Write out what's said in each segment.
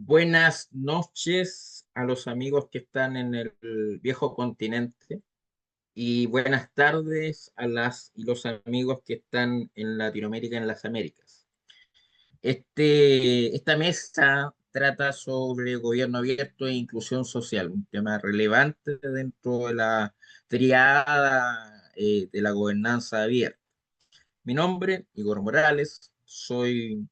Buenas noches a los amigos que están en el viejo continente y buenas tardes a las y los amigos que están en Latinoamérica, en las Américas. Esta mesa trata sobre gobierno abierto e inclusión social, un tema relevante dentro de la triada de la gobernanza abierta. Mi nombre, Igor Morales, soy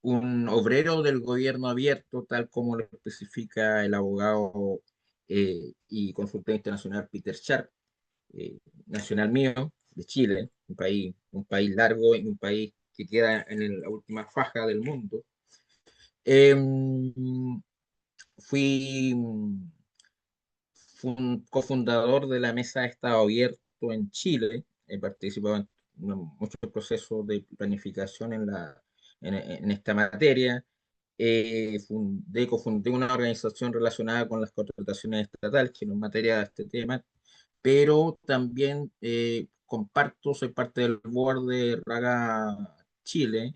un obrero del gobierno abierto, tal como lo especifica el abogado y consultor internacional Peter Sharp, nacional mío, de Chile, un país largo y un país que queda en la última faja del mundo. Eh, fui cofundador de la Mesa de Estado Abierto en Chile. He participado en muchos procesos de planificación en esta materia. Cofundé una organización relacionada con las contrataciones estatales, que no es materia de este tema, pero también soy parte del board de Raga Chile,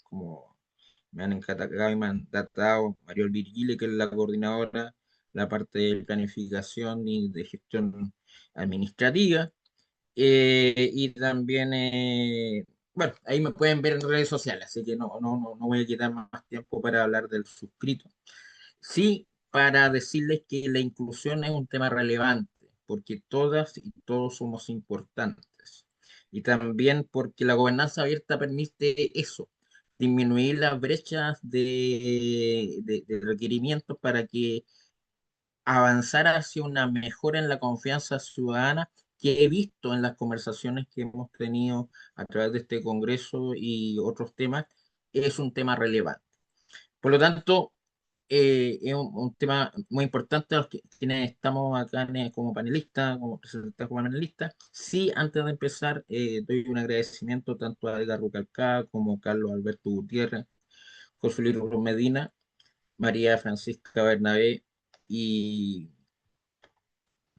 como me han encargado y mandatado Mariol Virgile, que es la coordinadora, la parte de planificación y de gestión administrativa. Y también, bueno, ahí me pueden ver en redes sociales, así que no voy a quitar más tiempo para hablar del suscrito. Sí, para decirles que la inclusión es un tema relevante, porque todas y todos somos importantes. Y también porque la gobernanza abierta permite eso, disminuir las brechas de requerimientos para que avanzar hacia una mejora en la confianza ciudadana que he visto en las conversaciones que hemos tenido a través de este Congreso y otros temas, es un tema relevante. Por lo tanto, es un tema muy importante a los quienes estamos acá como panelistas, como representantes como panelistas. Sí, antes de empezar, doy un agradecimiento tanto a Edgar Rucalcá como Carlos Alberto Gutiérrez, José Luis Rubén Medina, María Francisca Bernabé, y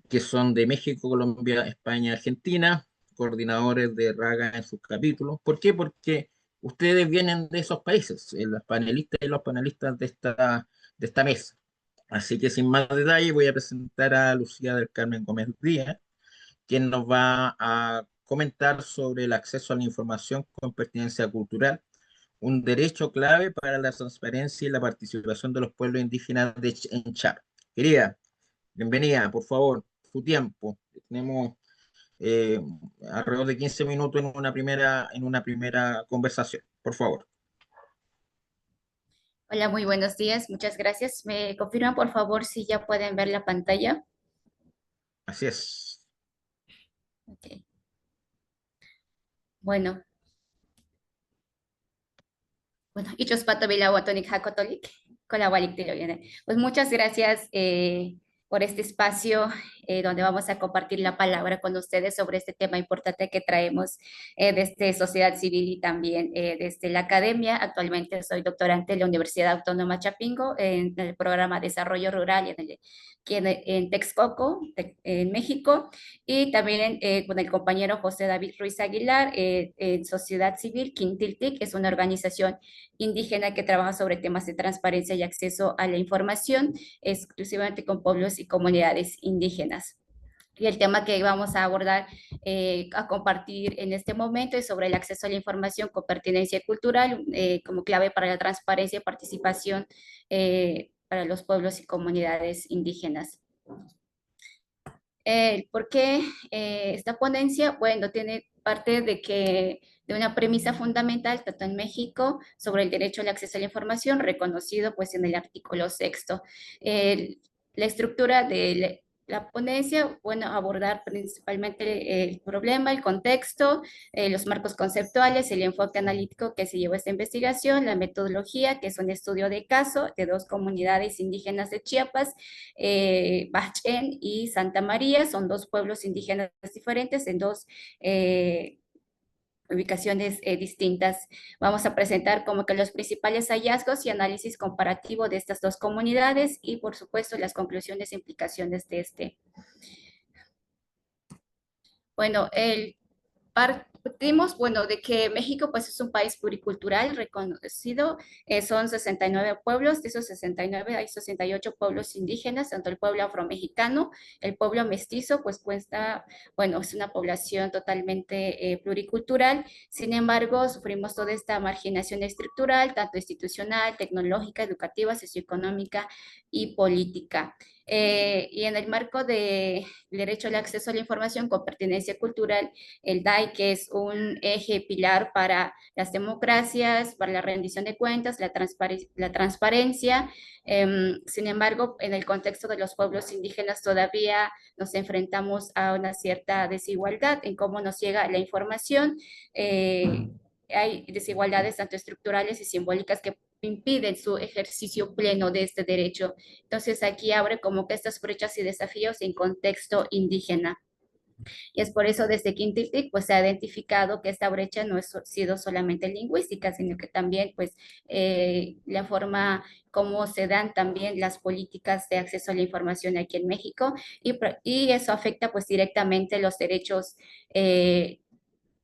que son de México, Colombia, España, Argentina, coordinadores de Raga en sus capítulos. ¿Por qué? Porque ustedes vienen de esos países, las panelistas y los panelistas de esta mesa. Así que sin más detalle voy a presentar a Lucía del Carmen Gómez Díaz, quien nos va a comentar sobre el acceso a la información con pertinencia cultural, un derecho clave para la transparencia y la participación de los pueblos indígenas en Char. Querida, bienvenida, por favor, su tiempo. Tenemos eh, alrededor de 15 minutos en una primera conversación, por favor. Hola, muy buenos días. Muchas gracias. ¿Me confirman, por favor, si ya pueden ver la pantalla? Así es. Ok. Bueno, Ichos Pato Bilao Tonic Hakotolik, con la Walik de Loyana. Pues muchas gracias por este espacio donde vamos a compartir la palabra con ustedes sobre este tema importante que traemos desde sociedad civil y también desde la academia. Actualmente soy doctorante en la Universidad Autónoma Chapingo en el programa Desarrollo Rural en Texcoco, en México, y también con el compañero José David Ruiz Aguilar en Sociedad Civil. Quintiltic es una organización indígena que trabaja sobre temas de transparencia y acceso a la información, exclusivamente con pueblos y comunidades indígenas. Y el tema que vamos a abordar, a compartir en este momento es sobre el acceso a la información con pertinencia cultural como clave para la transparencia y participación para los pueblos y comunidades indígenas. ¿Por qué esta ponencia? Bueno, tiene parte de una premisa fundamental, tanto en México, sobre el derecho al acceso a la información, reconocido pues en el artículo sexto. La estructura de la ponencia, bueno, abordar principalmente el problema, el contexto, los marcos conceptuales, el enfoque analítico que se llevó a esta investigación, la metodología, que es un estudio de caso de dos comunidades indígenas de Chiapas, Bachén y Santa María, son dos pueblos indígenas diferentes en dos ubicaciones distintas. Vamos a presentar como que los principales hallazgos y análisis comparativo de estas dos comunidades y por supuesto las conclusiones e implicaciones de este. Bueno, Dimos, bueno, de que México pues es un país pluricultural reconocido, son 69 pueblos, de esos 69 hay 68 pueblos indígenas, tanto el pueblo afromexicano, el pueblo mestizo, pues cuenta, bueno, es una población totalmente pluricultural, sin embargo, sufrimos toda esta marginación estructural, tanto institucional, tecnológica, educativa, socioeconómica y política. Y en el marco del derecho al acceso a la información con pertenencia cultural, el DAI, que es un eje pilar para las democracias, para la rendición de cuentas, la transparencia. Sin embargo, en el contexto de los pueblos indígenas todavía nos enfrentamos a una cierta desigualdad en cómo nos llega la información. Hay desigualdades tanto estructurales y simbólicas que impiden su ejercicio pleno de este derecho. Entonces aquí abre como que estas brechas y desafíos en contexto indígena. Y es por eso desde Quintiltic pues se ha identificado que esta brecha no ha sido solamente lingüística, sino que también pues la forma como se dan también las políticas de acceso a la información aquí en México y eso afecta pues directamente los derechos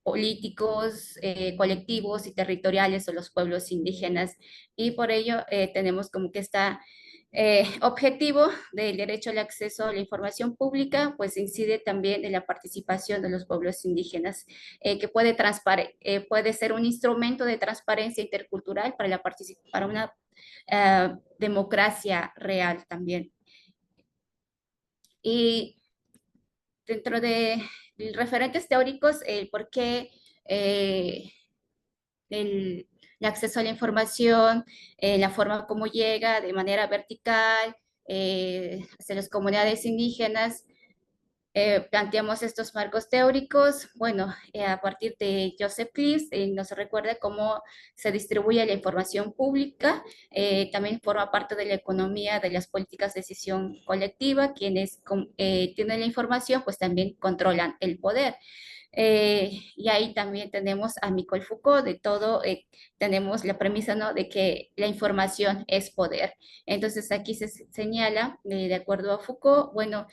políticos, colectivos y territoriales o los pueblos indígenas. Y por ello tenemos como que esta objetivo del derecho al acceso a la información pública, pues incide también en la participación de los pueblos indígenas, que puede ser un instrumento de transparencia intercultural para una democracia real también. Y dentro de referentes teóricos, el por qué el, el acceso a la información, la forma como llega de manera vertical hacia las comunidades indígenas. Planteamos estos marcos teóricos, bueno, a partir de Joseph Cliff, nos recuerda cómo se distribuye la información pública, también forma parte de la economía de las políticas de decisión colectiva, quienes tienen la información, pues también controlan el poder. Y ahí también tenemos a Michel Foucault, de todo, tenemos la premisa, ¿no?, de que la información es poder. Entonces aquí se señala, de acuerdo a Foucault, bueno,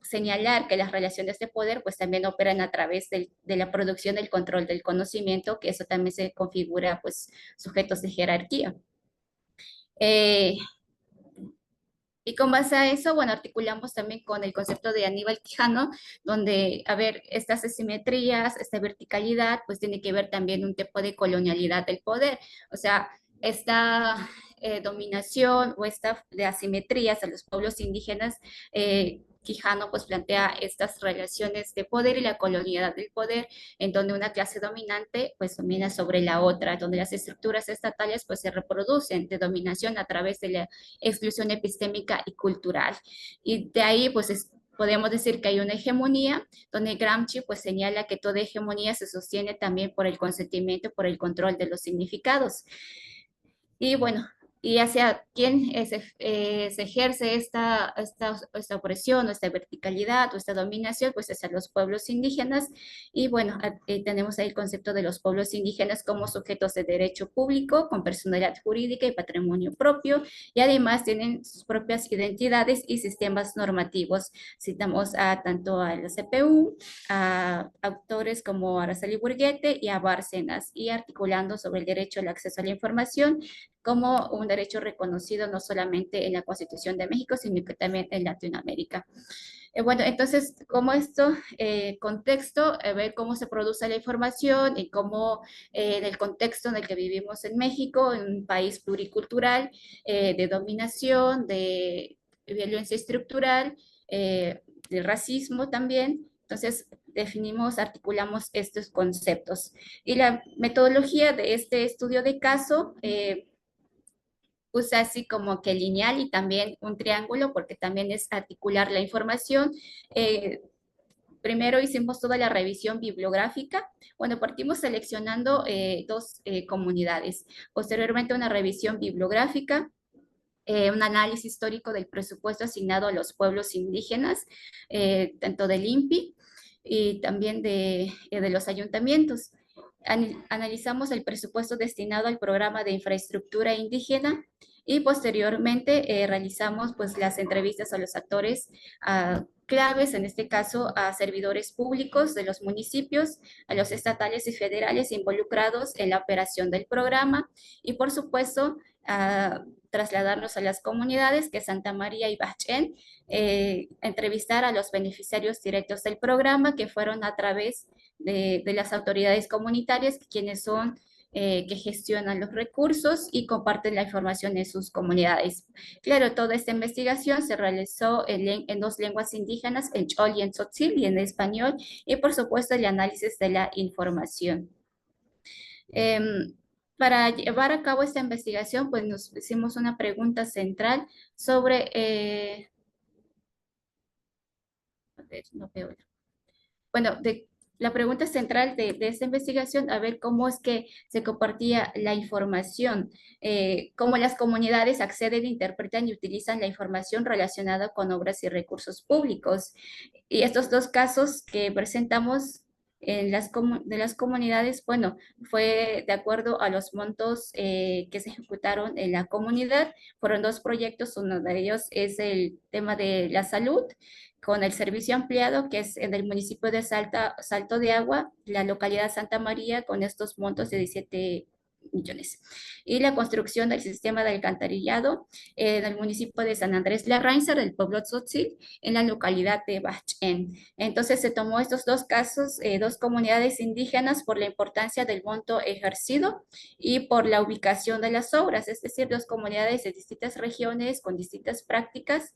señalar que las relaciones de poder pues también operan a través de la producción del control del conocimiento, que eso también se configura pues sujetos de jerarquía. Y con base a eso, bueno, articulamos también con el concepto de Aníbal Quijano, donde, a ver, estas asimetrías, esta verticalidad, pues tiene que ver también un tipo de colonialidad del poder. O sea, esta dominación o esta de asimetrías a los pueblos indígenas, Quijano pues plantea estas relaciones de poder y la colonialidad del poder, en donde una clase dominante pues domina sobre la otra, donde las estructuras estatales pues se reproducen de dominación a través de la exclusión epistémica y cultural. Y de ahí, pues, podemos decir que hay una hegemonía, donde Gramsci pues señala que toda hegemonía se sostiene también por el consentimiento, por el control de los significados. Y bueno, y hacia quién se ejerce esta opresión o esta verticalidad o esta dominación, pues hacia los pueblos indígenas. Y bueno, tenemos ahí el concepto de los pueblos indígenas como sujetos de derecho público, con personalidad jurídica y patrimonio propio, y además tienen sus propias identidades y sistemas normativos. Citamos a tanto a la CPU, a autores como Araceli Burguete y a Bárcenas, y articulando sobre el derecho al acceso a la información como un derecho reconocido no solamente en la Constitución de México, sino que también en Latinoamérica. Bueno, entonces, como esto, contexto, ver cómo se produce la información y cómo en el contexto en el que vivimos en México, en un país pluricultural, de dominación, de violencia estructural, de racismo también. Entonces, definimos, articulamos estos conceptos. Y la metodología de este estudio de caso usa así como que lineal y también un triángulo, porque también es articular la información. Primero hicimos toda la revisión bibliográfica. Bueno, partimos seleccionando dos comunidades. Posteriormente una revisión bibliográfica, un análisis histórico del presupuesto asignado a los pueblos indígenas, tanto del INPI y también de los ayuntamientos. Analizamos el presupuesto destinado al programa de infraestructura indígena y posteriormente realizamos pues las entrevistas a los actores claves, en este caso a servidores públicos de los municipios, a los estatales y federales involucrados en la operación del programa y por supuesto a trasladarnos a las comunidades que Santa María y Bachén, entrevistar a los beneficiarios directos del programa que fueron a través de las autoridades comunitarias, quienes son que gestionan los recursos y comparten la información en sus comunidades. Claro, toda esta investigación se realizó en dos lenguas indígenas, en Chol y en Tzotzil, y en español, y por supuesto el análisis de la información. Para llevar a cabo esta investigación, pues nos hicimos una pregunta central sobre, a ver, no veo, bueno, la pregunta central de esta investigación, a ver cómo es que se compartía la información, cómo las comunidades acceden, interpretan y utilizan la información relacionada con obras y recursos públicos. Y estos dos casos que presentamos de las comunidades, bueno, fue de acuerdo a los montos que se ejecutaron en la comunidad. Fueron dos proyectos, uno de ellos es el tema de la salud, con el servicio ampliado, que es en el municipio de Salto de Agua, la localidad Santa María, con estos montos de 17 millones. Y la construcción del sistema de alcantarillado en el municipio de San Andrés Larrainzar, del pueblo Tzotzil, en la localidad de Bachén. Entonces se tomó estos dos casos, dos comunidades indígenas, por la importancia del monto ejercido y por la ubicación de las obras, es decir, dos comunidades de distintas regiones con distintas prácticas,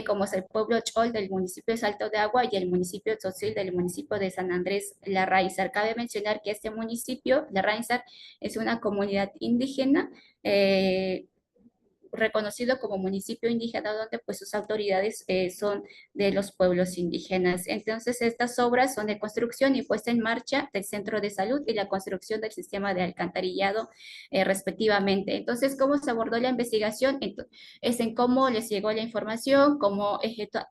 como es el pueblo Chol del municipio de Salto de Agua y el municipio de Tzotzil del municipio de San Andrés Larraizar. Cabe mencionar que este municipio, Larraizar, es una comunidad indígena reconocido como municipio indígena, donde pues sus autoridades son de los pueblos indígenas. Entonces estas obras son de construcción y puesta en marcha del centro de salud y la construcción del sistema de alcantarillado respectivamente. Entonces, ¿cómo se abordó la investigación? Es en cómo les llegó la información, cómo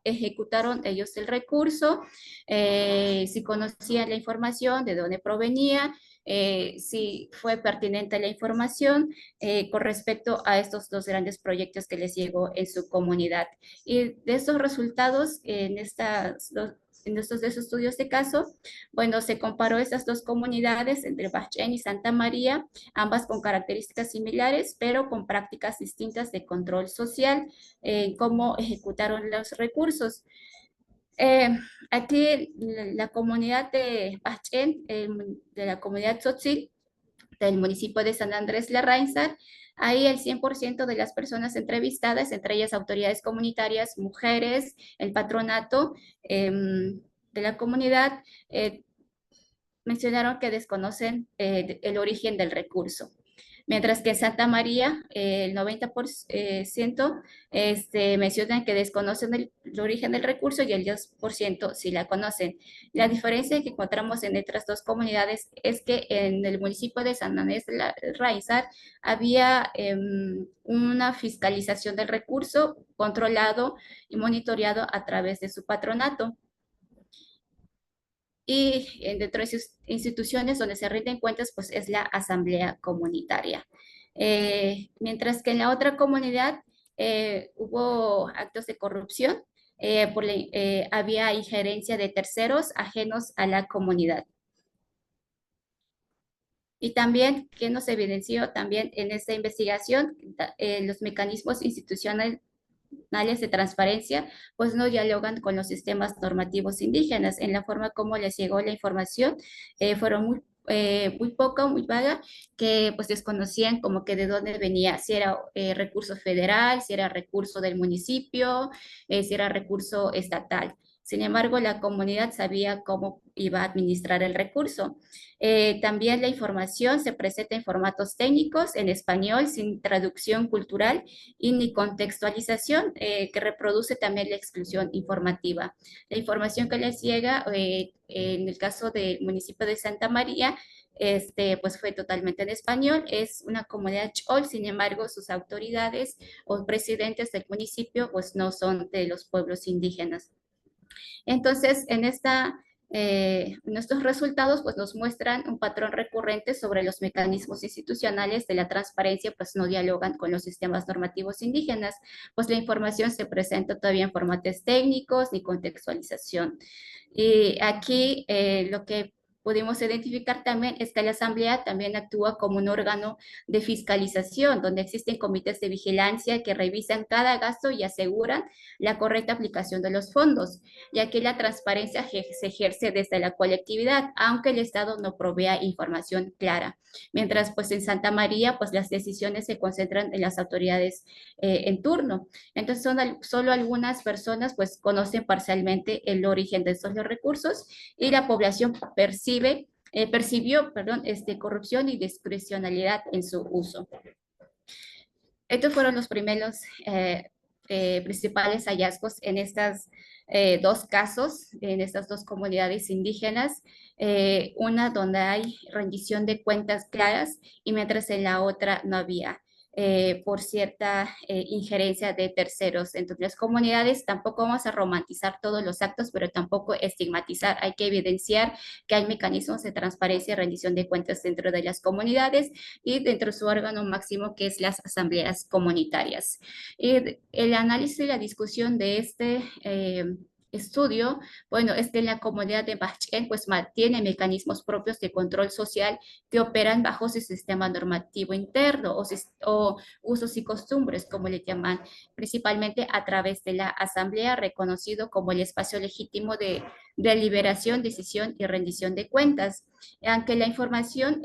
ejecutaron ellos el recurso, si conocían la información, de dónde provenía, si fue pertinente la información con respecto a estos dos grandes proyectos que les llegó en su comunidad. Y de estos resultados, en estos dos estudios de caso, bueno, se comparó estas dos comunidades entre Bachén y Santa María, ambas con características similares, pero con prácticas distintas de control social, cómo ejecutaron los recursos. Eh, Aquí la comunidad de Bachén, de la comunidad Tzotzil, del municipio de San Andrés Larrainzar, ahí el 100% de las personas entrevistadas, entre ellas autoridades comunitarias, mujeres, el patronato de la comunidad, mencionaron que desconocen el origen del recurso. Mientras que en Santa María, el 90% mencionan que desconocen el origen del recurso y el 10% sí la conocen. La diferencia que encontramos en otras dos comunidades es que en el municipio de San Andrés Raizar había una fiscalización del recurso controlado y monitoreado a través de su patronato. Y dentro de sus instituciones donde se rinden cuentas, pues es la asamblea comunitaria. Mientras que en la otra comunidad hubo actos de corrupción, había injerencia de terceros ajenos a la comunidad. Y también, que nos evidenció también en esta investigación, los mecanismos institucionales de transparencia, pues no dialogan con los sistemas normativos indígenas. En la forma como les llegó la información, fueron muy poco, muy vaga, que pues desconocían como que de dónde venía, si era recurso federal, si era recurso del municipio, si era recurso estatal. Sin embargo, la comunidad sabía cómo iba a administrar el recurso. También la información se presenta en formatos técnicos, en español, sin traducción cultural y ni contextualización, que reproduce también la exclusión informativa. La información que les llega, en el caso del municipio de Santa María, pues fue totalmente en español, es una comunidad chol, sin embargo, sus autoridades o presidentes del municipio, pues no son de los pueblos indígenas. Entonces, en esta Nuestros resultados pues, nos muestran un patrón recurrente sobre los mecanismos institucionales de la transparencia, pues no dialogan con los sistemas normativos indígenas, pues la información se presenta todavía en formatos técnicos ni contextualización. Y aquí lo que pudimos identificar también es que la Asamblea también actúa como un órgano de fiscalización, donde existen comités de vigilancia que revisan cada gasto y aseguran la correcta aplicación de los fondos. Y aquí la transparencia se ejerce desde la colectividad, aunque el Estado no provea información clara. Mientras pues en Santa María pues las decisiones se concentran en las autoridades en turno. Entonces solo algunas personas pues conocen parcialmente el origen de estos recursos y la población percibió, corrupción y discrecionalidad en su uso. Estos fueron los primeros principales hallazgos en estos dos casos, en estas dos comunidades indígenas, una donde hay rendición de cuentas claras y mientras en la otra no había. Por cierta injerencia de terceros. Entonces, las comunidades tampoco vamos a romantizar todos los actos, pero tampoco estigmatizar. Hay que evidenciar que hay mecanismos de transparencia y rendición de cuentas dentro de las comunidades y dentro de su órgano máximo, que es las asambleas comunitarias. Y el análisis y la discusión de este estudio, bueno, es que la comunidad de Bachén pues mantiene mecanismos propios de control social que operan bajo su sistema normativo interno o usos y costumbres, como le llaman, principalmente a través de la asamblea, reconocido como el espacio legítimo de deliberación, decisión y rendición de cuentas. Aunque la información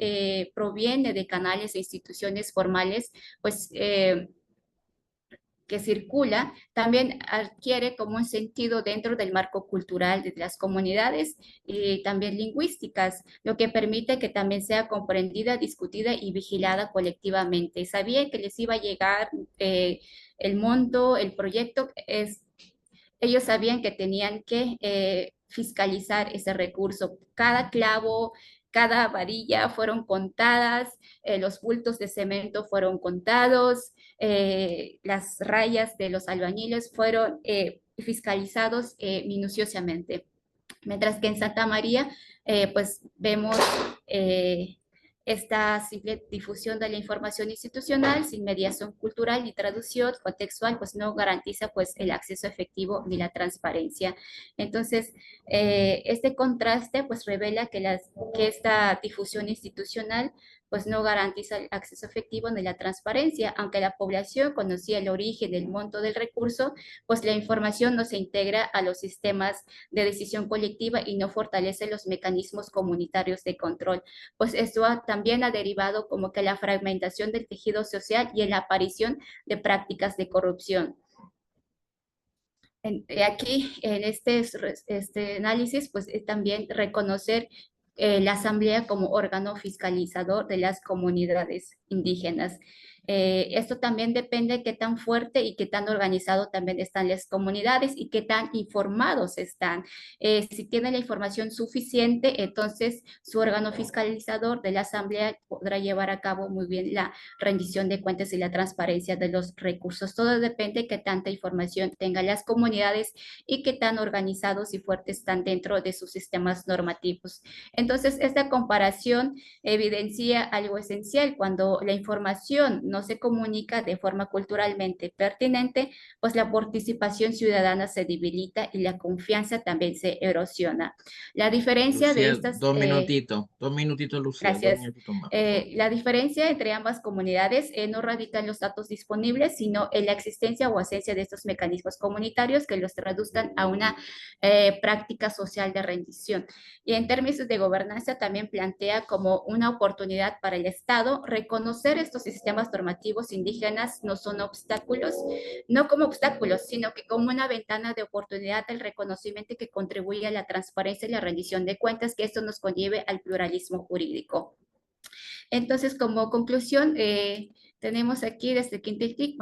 proviene de canales e instituciones formales, pues que circula, también adquiere como un sentido dentro del marco cultural de las comunidades y también lingüísticas, lo que permite que también sea comprendida, discutida y vigilada colectivamente. Sabía que les iba a llegar el monto, el proyecto, ellos sabían que tenían que fiscalizar ese recurso. Cada clavo, cada varilla fueron contadas, los bultos de cemento fueron contados, las rayas de los albañiles fueron fiscalizados minuciosamente. Mientras que en Santa María, pues vemos esta simple difusión de la información institucional sin mediación cultural ni traducción contextual, pues no garantiza pues el acceso efectivo ni la transparencia. Entonces, este contraste pues revela que esta difusión institucional pues no garantiza el acceso efectivo ni la transparencia, aunque la población conocía el origen, el monto del recurso, pues la información no se integra a los sistemas de decisión colectiva y no fortalece los mecanismos comunitarios de control. Pues esto también ha derivado como que la fragmentación del tejido social y en la aparición de prácticas de corrupción. Aquí, en este análisis, pues también reconocer la Asamblea como órgano fiscalizador de las comunidades indígenas. Esto también depende de qué tan fuerte y qué tan organizado también están las comunidades y qué tan informados están. Si tienen la información suficiente, entonces su órgano fiscalizador de la Asamblea podrá llevar a cabo muy bien la rendición de cuentas y la transparencia de los recursos. Todo depende de qué tanta información tengan las comunidades y qué tan organizados y fuertes están dentro de sus sistemas normativos. Entonces, esta comparación evidencia algo esencial. Cuando la información no se comunica de forma culturalmente pertinente, pues la participación ciudadana se debilita y la confianza también se erosiona. La diferencia de Lucía, estas... dos minutitos, Lucía, dos Gracias. minutitos más, por favor. La diferencia entre ambas comunidades no radica en los datos disponibles, sino en la existencia o ausencia de estos mecanismos comunitarios que los reduzcan a una práctica social de rendición. Y en términos de gobernanza también plantea como una oportunidad para el Estado reconocer estos sistemas normativos indígenas no son obstáculos, no como obstáculos, sino que como una ventana de oportunidad del reconocimiento que contribuye a la transparencia y la rendición de cuentas, que esto nos conlleve al pluralismo jurídico. Entonces, como conclusión, tenemos aquí desde Quintiltic,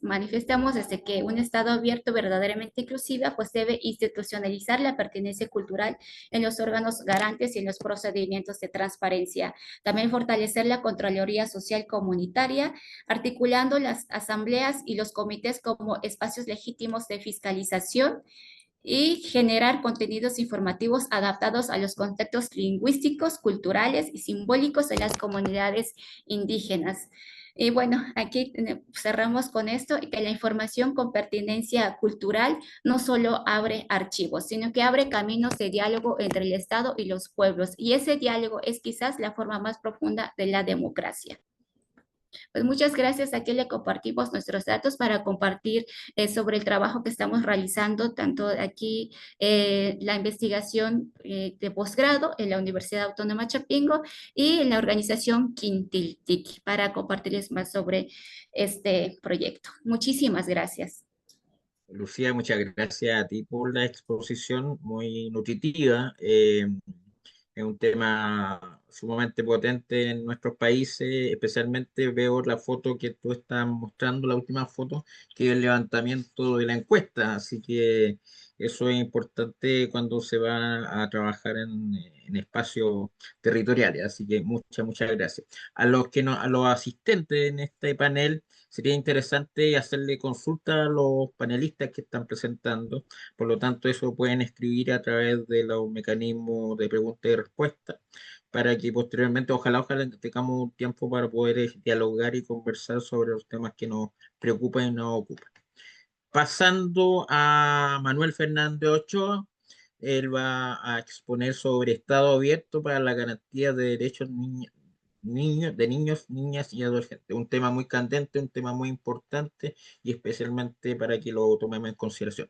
manifestamos desde que un Estado abierto, verdaderamente inclusiva, pues debe institucionalizar la pertenencia cultural en los órganos garantes y en los procedimientos de transparencia. También fortalecer la Contraloría Social Comunitaria, articulando las asambleas y los comités como espacios legítimos de fiscalización y generar contenidos informativos adaptados a los contextos lingüísticos, culturales y simbólicos de las comunidades indígenas. Y bueno, aquí cerramos con esto, que la información con pertinencia cultural no solo abre archivos, sino que abre caminos de diálogo entre el Estado y los pueblos. Y ese diálogo es quizás la forma más profunda de la democracia. Pues muchas gracias. Aquí le compartimos nuestros datos para compartir sobre el trabajo que estamos realizando, tanto aquí la investigación de posgrado en la Universidad Autónoma Chapingo y en la organización Quintiltic para compartirles más sobre este proyecto. Muchísimas gracias. Lucía, muchas gracias a ti por la exposición, muy nutritiva. Es un tema sumamente potente en nuestros países, especialmente veo la foto que tú estás mostrando, la última foto, que es el levantamiento de la encuesta, así que eso es importante cuando se va a trabajar en espacios territoriales, así que muchas gracias. A los que no, a los asistentes en este panel, sería interesante hacerle consulta a los panelistas que están presentando, por lo tanto, eso pueden escribir a través de los mecanismos de pregunta y respuesta para que posteriormente, ojalá tengamos un tiempo para poder dialogar y conversar sobre los temas que nos preocupan y nos ocupan. Pasando a Manuel Fernández Ochoa, él va a exponer sobre Estado abierto para la garantía de derechos de niños, niñas y adolescentes. Un tema muy candente, un tema muy importante y especialmente para que lo tomemos en consideración.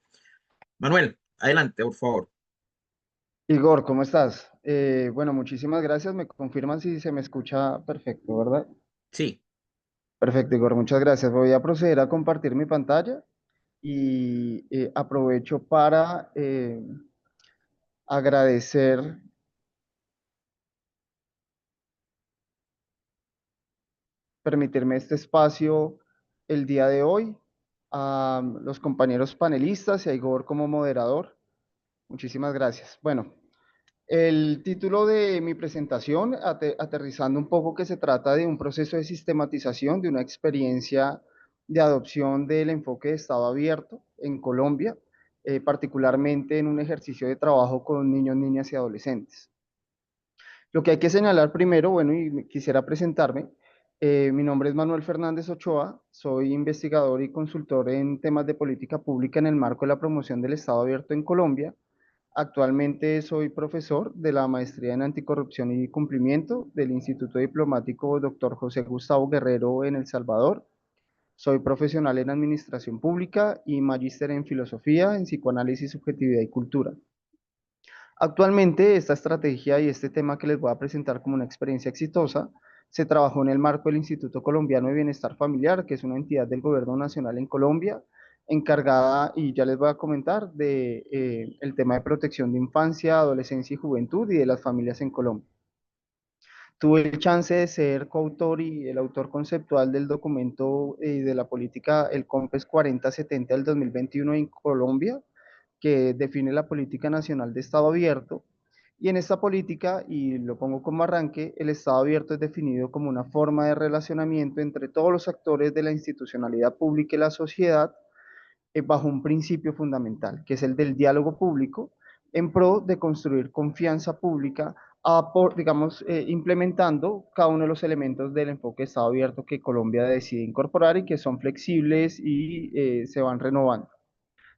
Manuel, adelante, por favor. Igor, ¿cómo estás? Bueno, muchísimas gracias. Me confirman si se me escucha perfecto, ¿verdad? Sí, Perfecto, Igor, muchas gracias. Voy a proceder a compartir mi pantalla y aprovecho para agradecer, permitirme este espacio el día de hoy a los compañeros panelistas y a Igor como moderador. Muchísimas gracias. Bueno. El título de mi presentación, aterrizando un poco, que se trata de un proceso de sistematización de una experiencia de adopción del enfoque de Estado abierto en Colombia, particularmente en un ejercicio de trabajo con niños, niñas y adolescentes. Lo que hay que señalar primero, bueno, y quisiera presentarme, mi nombre es Manuel Fernández Ochoa, soy investigador y consultor en temas de política pública en el marco de la promoción del Estado abierto en Colombia. Actualmente soy profesor de la Maestría en Anticorrupción y Cumplimiento del Instituto Diplomático Dr. José Gustavo Guerrero en El Salvador. Soy profesional en Administración Pública y magíster en Filosofía, en Psicoanálisis, Subjetividad y Cultura. Actualmente esta estrategia y este tema que les voy a presentar como una experiencia exitosa se trabajó en el marco del Instituto Colombiano de Bienestar Familiar, que es una entidad del Gobierno Nacional en Colombia, encargada, y ya les voy a comentar, de el tema de protección de infancia, adolescencia y juventud y de las familias en Colombia. Tuve el chance de ser coautor y el autor conceptual del documento de la política, el COMPES 4070 del 2021 en Colombia, que define la política nacional de Estado abierto. Y en esta política, y lo pongo como arranque, el Estado abierto es definido como una forma de relacionamiento entre todos los actores de la institucionalidad pública y la sociedad, bajo un principio fundamental, que es el del diálogo público, en pro de construir confianza pública, digamos, implementando cada uno de los elementos del enfoque de Estado abierto que Colombia decide incorporar y que son flexibles y se van renovando.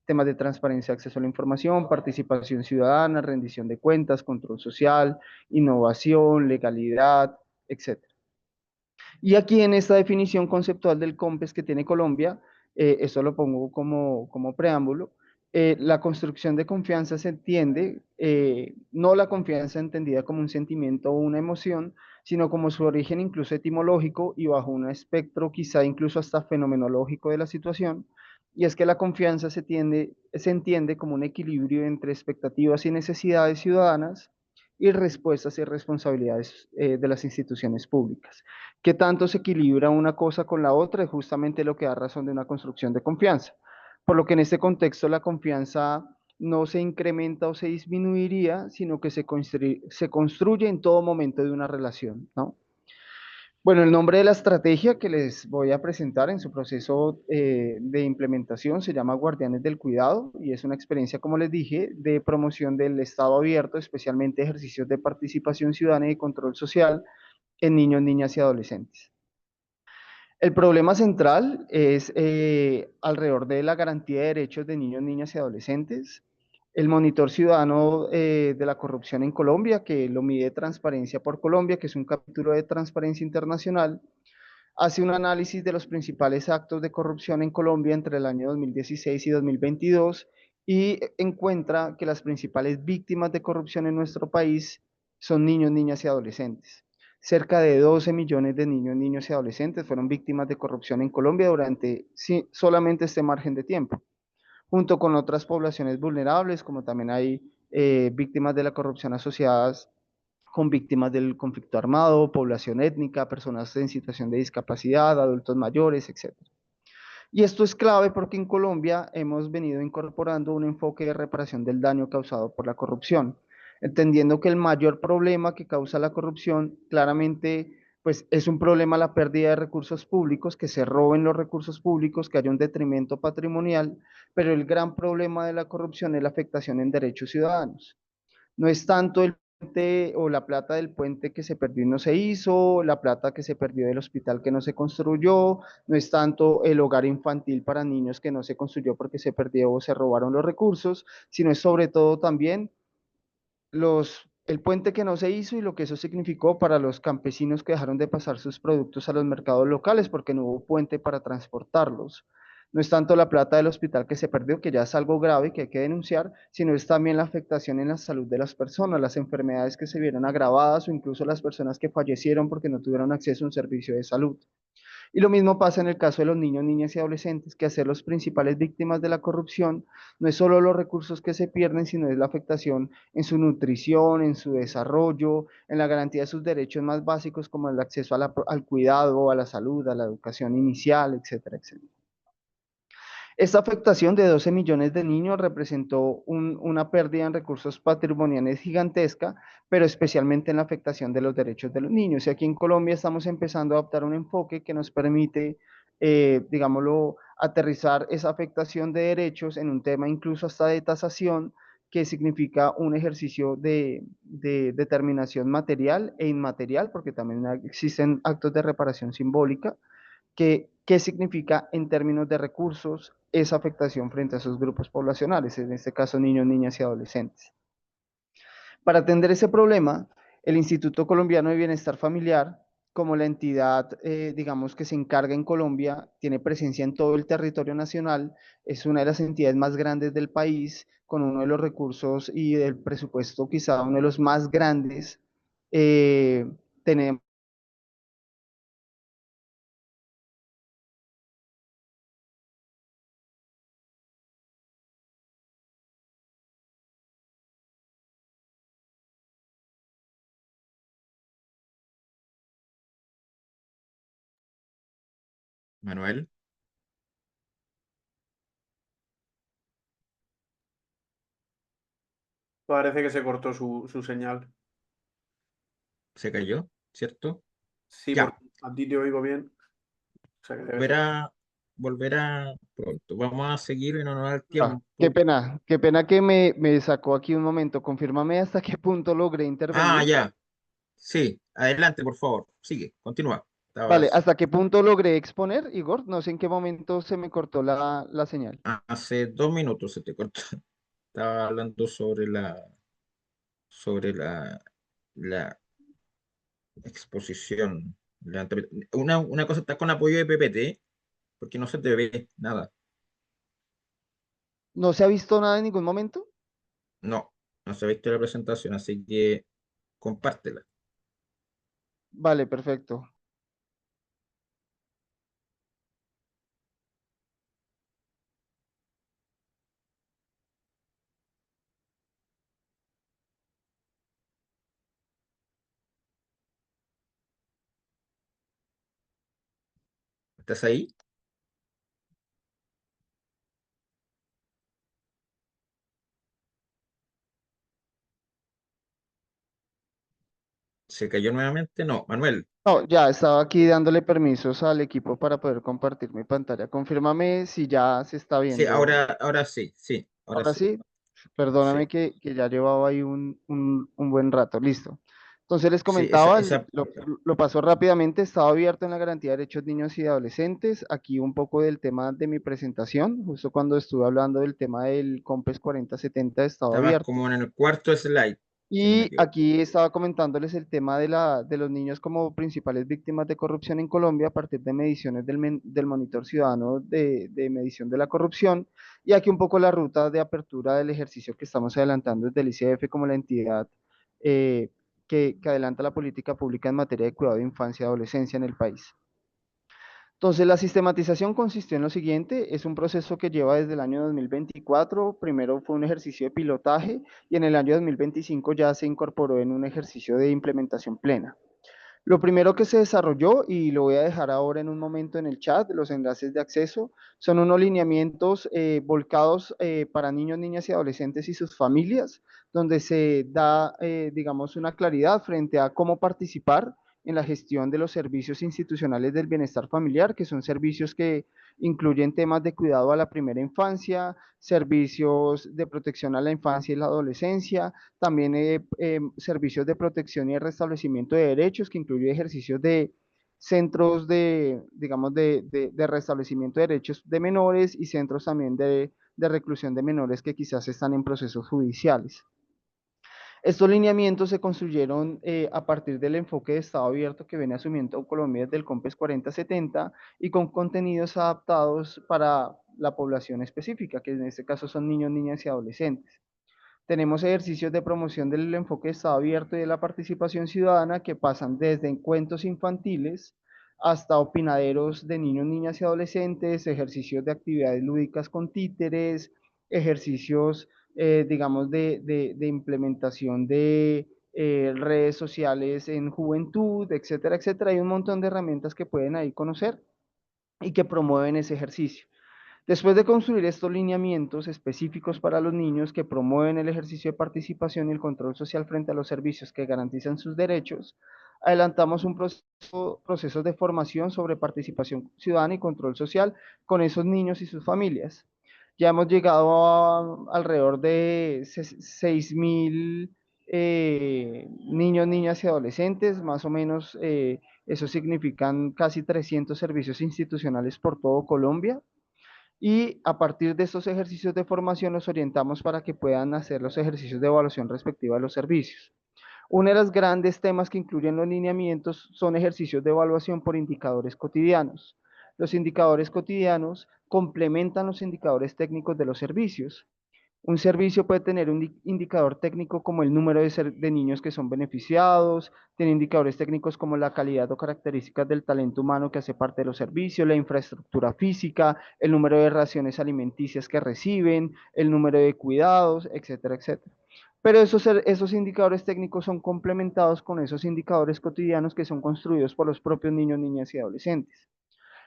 Temas de transparencia, acceso a la información, participación ciudadana, rendición de cuentas, control social, innovación, legalidad, etcétera. Y aquí en esta definición conceptual del COMPES que tiene Colombia, esto lo pongo como preámbulo, la construcción de confianza se entiende, no la confianza entendida como un sentimiento o una emoción, sino como su origen incluso etimológico y bajo un espectro quizá incluso hasta fenomenológico de la situación, y es que la confianza se entiende como un equilibrio entre expectativas y necesidades ciudadanas y respuestas y responsabilidades de las instituciones públicas. ¿Qué tanto se equilibra una cosa con la otra? Es justamente lo que da razón de una construcción de confianza. Por lo que en este contexto la confianza no se incrementa o se disminuiría, sino que se construye en todo momento de una relación, ¿no? Bueno, el nombre de la estrategia que les voy a presentar en su proceso de implementación se llama Guardianes del Cuidado y es una experiencia, como les dije, de promoción del Estado abierto, especialmente ejercicios de participación ciudadana y de control social en niños, niñas y adolescentes. El problema central es alrededor de la garantía de derechos de niños, niñas y adolescentes, el monitor ciudadano de la corrupción en Colombia, que lo mide Transparencia por Colombia, que es un capítulo de Transparencia Internacional, hace un análisis de los principales actos de corrupción en Colombia entre el año 2016 y 2022 y encuentra que las principales víctimas de corrupción en nuestro país son niños, niñas y adolescentes. Cerca de 12 millones de niños, niños y adolescentes fueron víctimas de corrupción en Colombia durante solamente este margen de tiempo, junto con otras poblaciones vulnerables, como también hay víctimas de la corrupción asociadas con víctimas del conflicto armado, población étnica, personas en situación de discapacidad, adultos mayores, etcétera. Y esto es clave porque en Colombia hemos venido incorporando un enfoque de reparación del daño causado por la corrupción, entendiendo que el mayor problema que causa la corrupción claramente pues es un problema la pérdida de recursos públicos, que se roben los recursos públicos, que haya un detrimento patrimonial, pero el gran problema de la corrupción es la afectación en derechos ciudadanos. No es tanto el puente o la plata del puente que se perdió y no se hizo, la plata que se perdió del hospital que no se construyó, no es tanto el hogar infantil para niños que no se construyó porque se perdió o se robaron los recursos, sino es sobre todo también el puente que no se hizo y lo que eso significó para los campesinos que dejaron de pasar sus productos a los mercados locales porque no hubo puente para transportarlos. No es tanto la plata del hospital que se perdió, que ya es algo grave que hay que denunciar, sino es también la afectación en la salud de las personas, las enfermedades que se vieron agravadas o incluso las personas que fallecieron porque no tuvieron acceso a un servicio de salud. Y lo mismo pasa en el caso de los niños, niñas y adolescentes, que hacer los principales víctimas de la corrupción no es solo los recursos que se pierden, sino es la afectación en su nutrición, en su desarrollo, en la garantía de sus derechos más básicos como el acceso al cuidado, a la salud, a la educación inicial, etcétera, etcétera. Esta afectación de 12 millones de niños representó una pérdida en recursos patrimoniales gigantesca, pero especialmente en la afectación de los derechos de los niños. Y aquí en Colombia estamos empezando a adoptar un enfoque que nos permite, digámoslo, aterrizar esa afectación de derechos en un tema incluso hasta de tasación, que significa un ejercicio de determinación material e inmaterial, porque también existen actos de reparación simbólica qué significa en términos de recursos esa afectación frente a esos grupos poblacionales, en este caso niños, niñas y adolescentes. Para atender ese problema, el Instituto Colombiano de Bienestar Familiar, como la entidad, digamos, que se encarga en Colombia, tiene presencia en todo el territorio nacional, es una de las entidades más grandes del país, con uno de los recursos y del presupuesto quizá uno de los más grandes. Tenemos Manuel, Parece que se cortó su señal. se cayó, ¿cierto? Sí, porque Ya, a ti te oigo bien. O sea que debe ser. volverá, volverá pronto. Vamos a seguir en honor al Ah, tiempo. qué pena que me sacó aquí un momento. Confírmame hasta qué punto logré Ah, intervenir. ya, sí, adelante, por favor. Sigue, continúa. Vale, Estabas hasta qué punto logré exponer, Igor. No sé en qué momento se me cortó la señal. hace 2 minutos se te cortó. Estaba hablando sobre la exposición. Una cosa está con apoyo de PPT, porque no se te ve nada. ¿No se ha visto nada en ningún momento? No, no se ha visto la presentación, así que compártela. Vale, perfecto. ¿Estás ahí? se cayó nuevamente. No, Manuel. No, ya estaba aquí dándole permisos al equipo para poder compartir mi pantalla. Confírmame si ya se está Sí, viendo. ahora sí, sí, ahora Ahora sí. sí, perdóname Sí, que ya llevaba ahí un buen rato. Listo. Entonces les sí, comentaba, lo paso rápidamente, estaba abierto en la garantía de derechos niños y adolescentes. Aquí un poco del tema de mi presentación, justo cuando estuve hablando del tema del COMPES 4070 estaba estabas abierto. como en el cuarto slide, si no me Y equivoco. aquí estaba comentándoles el tema de los niños como principales víctimas de corrupción en Colombia a partir de mediciones del Monitor Ciudadano de Medición de la Corrupción. Y aquí un poco la ruta de apertura del ejercicio que estamos adelantando desde el ICF como la entidad eh, que adelanta la política pública en materia de cuidado de infancia y adolescencia en el país. Entonces, la sistematización consistió en lo siguiente, es un proceso que lleva desde el año 2024, primero fue un ejercicio de pilotaje y en el año 2025 ya se incorporó en un ejercicio de implementación plena. Lo primero que se desarrolló, y lo voy a dejar ahora en un momento en el chat, los enlaces de acceso, son unos lineamientos volcados para niños, niñas y adolescentes y sus familias, donde se da, digamos, una claridad frente a cómo participar en la gestión de los servicios institucionales del bienestar familiar, que son servicios que incluyen temas de cuidado a la primera infancia, servicios de protección a la infancia y la adolescencia, también servicios de protección y restablecimiento de derechos, que incluye ejercicios de centros de, digamos, de restablecimiento de derechos de menores y centros también de reclusión de menores que quizás están en procesos judiciales. Estos lineamientos se construyeron a partir del enfoque de Estado abierto que viene asumiendo Colombia desde el COMPES 4070 y con contenidos adaptados para la población específica, que en este caso son niños, niñas y adolescentes. Tenemos ejercicios de promoción del enfoque de Estado abierto y de la participación ciudadana que pasan desde encuentros infantiles hasta opinaderos de niños, niñas y adolescentes, ejercicios de actividades lúdicas con títeres, ejercicios, digamos, de implementación de redes sociales en juventud, etcétera, etcétera. Hay un montón de herramientas que pueden ahí conocer y que promueven ese ejercicio. Después de construir estos lineamientos específicos para los niños que promueven el ejercicio de participación y el control social frente a los servicios que garantizan sus derechos, adelantamos un proceso de formación sobre participación ciudadana y control social con esos niños y sus familias. Ya hemos llegado a alrededor de 6.000 niños, niñas y adolescentes, más o menos eso significan casi 300 servicios institucionales por todo Colombia y a partir de estos ejercicios de formación los orientamos para que puedan hacer los ejercicios de evaluación respectiva de los servicios. Uno de los grandes temas que incluyen los lineamientos son ejercicios de evaluación por indicadores cotidianos. Los indicadores cotidianos complementan los indicadores técnicos de los servicios. Un servicio puede tener un indicador técnico como el número de niños que son beneficiados, tiene indicadores técnicos como la calidad o características del talento humano que hace parte de los servicios, la infraestructura física, el número de raciones alimenticias que reciben, el número de cuidados, etcétera, etcétera. Pero esos indicadores técnicos son complementados con esos indicadores cotidianos que son construidos por los propios niños, niñas y adolescentes.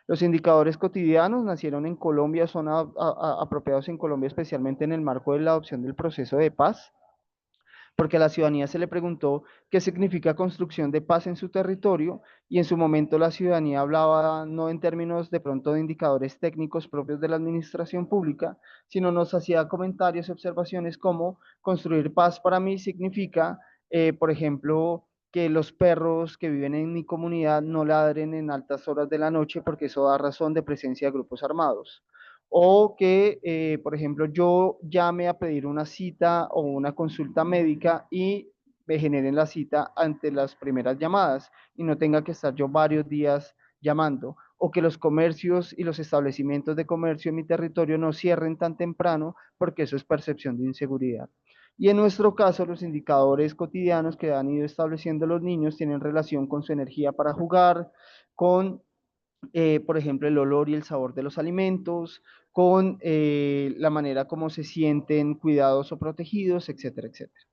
Los indicadores cotidianos nacieron en Colombia, son apropiados en Colombia, especialmente en el marco de la adopción del proceso de paz, porque a la ciudadanía se le preguntó qué significa construcción de paz en su territorio y en su momento la ciudadanía hablaba no en términos de pronto de indicadores técnicos propios de la administración pública, sino nos hacía comentarios y observaciones como construir paz para mí significa, por ejemplo, que los perros que viven en mi comunidad no ladren en altas horas de la noche porque eso da razón de presencia de grupos armados o que, por ejemplo, yo llame a pedir una cita o una consulta médica y me generen la cita ante las primeras llamadas y no tenga que estar yo varios días llamando, o que los comercios y los establecimientos de comercio en mi territorio no cierren tan temprano porque eso es percepción de inseguridad. Y en nuestro caso, los indicadores cotidianos que han ido estableciendo los niños tienen relación con su energía para jugar, con por ejemplo, el olor y el sabor de los alimentos, con la manera como se sienten cuidados o protegidos, etcétera, etcétera.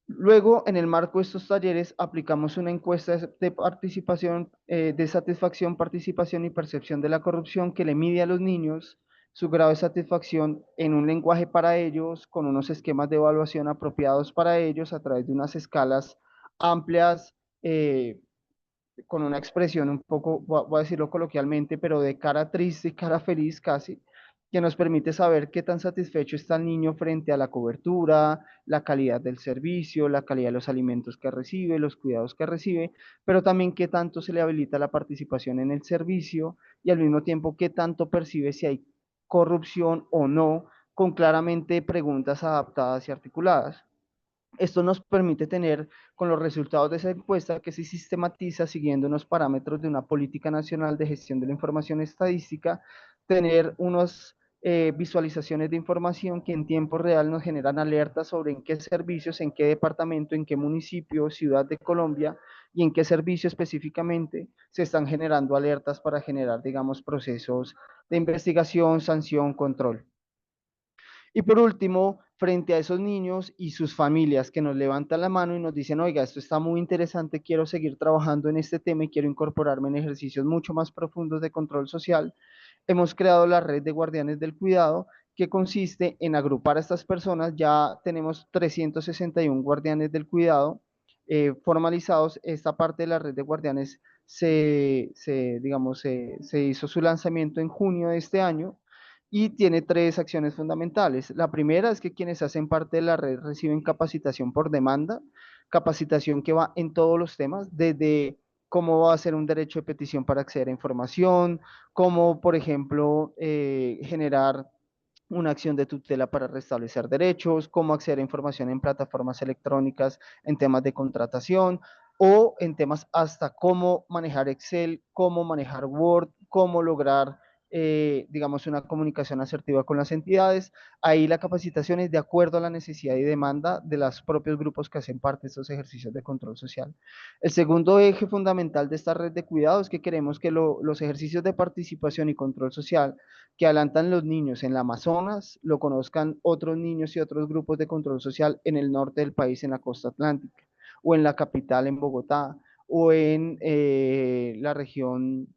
Luego, en el marco de estos talleres, aplicamos una encuesta de participación, de satisfacción, participación y percepción de la corrupción que le mide a los niños su grado de satisfacción en un lenguaje para ellos, con unos esquemas de evaluación apropiados para ellos a través de unas escalas amplias, con una expresión un poco, voy a decirlo coloquialmente, pero de cara triste y cara feliz casi, que nos permite saber qué tan satisfecho está el niño frente a la cobertura, la calidad del servicio, la calidad de los alimentos que recibe, los cuidados que recibe, pero también qué tanto se le habilita la participación en el servicio y al mismo tiempo qué tanto percibe si hay corrupción o no, con claramente preguntas adaptadas y articuladas. Esto nos permite tener, con los resultados de esa encuesta, que se sistematiza siguiendo unos parámetros de una política nacional de gestión de la información estadística, tener unas visualizaciones de información que en tiempo real nos generan alertas sobre en qué servicios, en qué departamento, en qué municipio, ciudad de Colombia y en qué servicio específicamente se están generando alertas para generar, digamos, procesos de investigación, sanción, control. Y por último, frente a esos niños y sus familias que nos levantan la mano y nos dicen, oiga, esto está muy interesante, quiero seguir trabajando en este tema y quiero incorporarme en ejercicios mucho más profundos de control social, hemos creado la red de guardianes del cuidado, que consiste en agrupar a estas personas. Ya tenemos 361 guardianes del cuidado formalizados. Esta parte de la red de guardianes digamos, se hizo su lanzamiento en junio de este año y tiene tres acciones fundamentales. La primera es que quienes hacen parte de la red reciben capacitación por demanda, capacitación que va en todos los temas, desde cómo va a ser un derecho de petición para acceder a información, cómo, por ejemplo, generar una acción de tutela para restablecer derechos, cómo acceder a información en plataformas electrónicas en temas de contratación o en temas hasta cómo manejar Excel, cómo manejar Word, cómo lograr, digamos, una comunicación asertiva con las entidades. Ahí la capacitación es de acuerdo a la necesidad y demanda de los propios grupos que hacen parte de estos ejercicios de control social. El segundo eje fundamental de esta red de cuidados es que queremos que los ejercicios de participación y control social que adelantan los niños en la Amazonas lo conozcan otros niños y otros grupos de control social en el norte del país, en la costa atlántica, o en la capital, en Bogotá, o en la región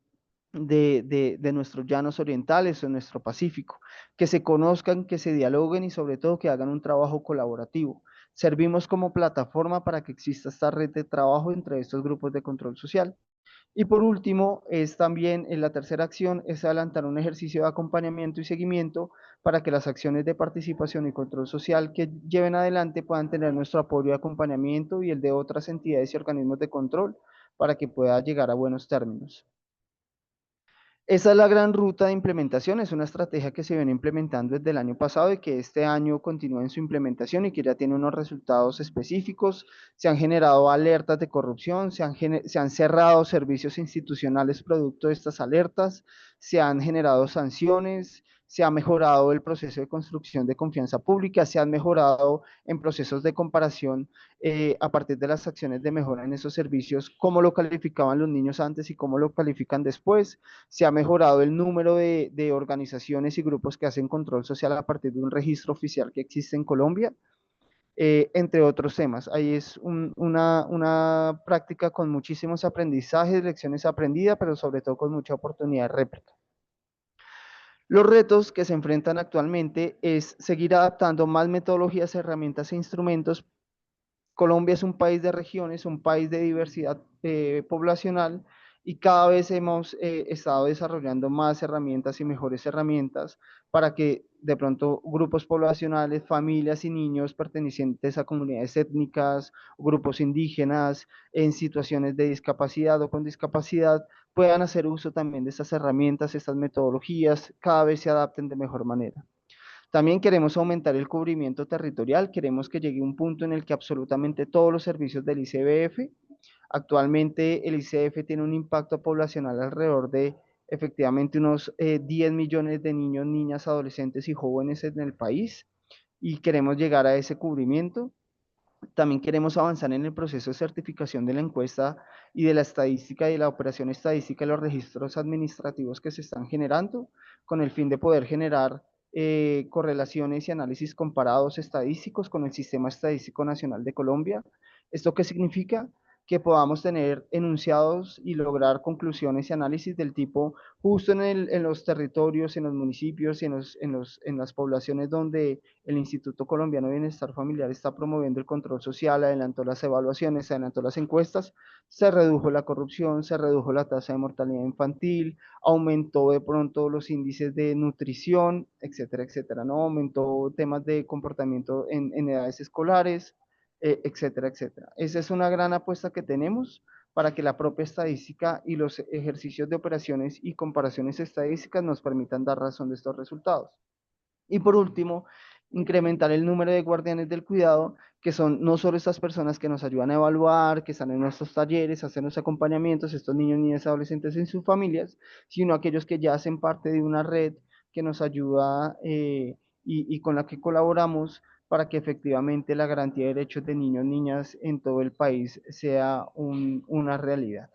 de nuestros llanos orientales o nuestro Pacífico, que se conozcan, que se dialoguen y sobre todo que hagan un trabajo colaborativo. Servimos como plataforma para que exista esta red de trabajo entre estos grupos de control social. Y por último, es también en la tercera acción, es adelantar un ejercicio de acompañamiento y seguimiento para que las acciones de participación y control social que lleven adelante puedan tener nuestro apoyo y acompañamiento y el de otras entidades y organismos de control para que pueda llegar a buenos términos. Esa es la gran ruta de implementación, es una estrategia que se viene implementando desde el año pasado y que este año continúa en su implementación y que ya tiene unos resultados específicos. Se han generado alertas de corrupción, se han cerrado servicios institucionales producto de estas alertas, se han generado sanciones, se ha mejorado el proceso de construcción de confianza pública, se han mejorado en procesos de comparación a partir de las acciones de mejora en esos servicios, cómo lo calificaban los niños antes y cómo lo califican después. Se ha mejorado el número de organizaciones y grupos que hacen control social a partir de un registro oficial que existe en Colombia, entre otros temas. Ahí es una práctica con muchísimos aprendizajes, lecciones aprendidas, pero sobre todo con mucha oportunidad de réplica. Los retos que se enfrentan actualmente es seguir adaptando más metodologías, herramientas e instrumentos. Colombia es un país de regiones, un país de diversidad poblacional y cada vez hemos estado desarrollando más herramientas y mejores herramientas para que de pronto grupos poblacionales, familias y niños pertenecientes a comunidades étnicas, grupos indígenas en situaciones de discapacidad o con discapacidad puedan hacer uso también de estas herramientas, estas metodologías, cada vez se adapten de mejor manera. También queremos aumentar el cubrimiento territorial, queremos que llegue un punto en el que absolutamente todos los servicios del ICBF, actualmente el ICBF tiene un impacto poblacional alrededor de efectivamente unos 10 millones de niños, niñas, adolescentes y jóvenes en el país y queremos llegar a ese cubrimiento. También queremos avanzar en el proceso de certificación de la encuesta y de la estadística y la operación estadística de los registros administrativos que se están generando, con el fin de poder generar correlaciones y análisis comparados estadísticos con el Sistema Estadístico Nacional de Colombia. ¿Esto qué significa? que podamos tener enunciados y lograr conclusiones y análisis del tipo justo en los territorios, en los municipios y en las poblaciones donde el Instituto Colombiano de Bienestar Familiar está promoviendo el control social, adelantó las evaluaciones, adelantó las encuestas, se redujo la corrupción, se redujo la tasa de mortalidad infantil, aumentó de pronto los índices de nutrición, etcétera, etcétera, ¿no? Aumentó temas de comportamiento en edades escolares, etcétera, etcétera. Esa es una gran apuesta que tenemos para que la propia estadística y los ejercicios de operaciones y comparaciones estadísticas nos permitan dar razón de estos resultados. Y por último, incrementar el número de guardianes del cuidado, que son no solo estas personas que nos ayudan a evaluar, que están en nuestros talleres, hacen los acompañamientos, estos niños, niñas, adolescentes en sus familias, sino aquellos que ya hacen parte de una red que nos ayuda y con la que colaboramos para que efectivamente la garantía de derechos de niños, niñas en todo el país sea una realidad.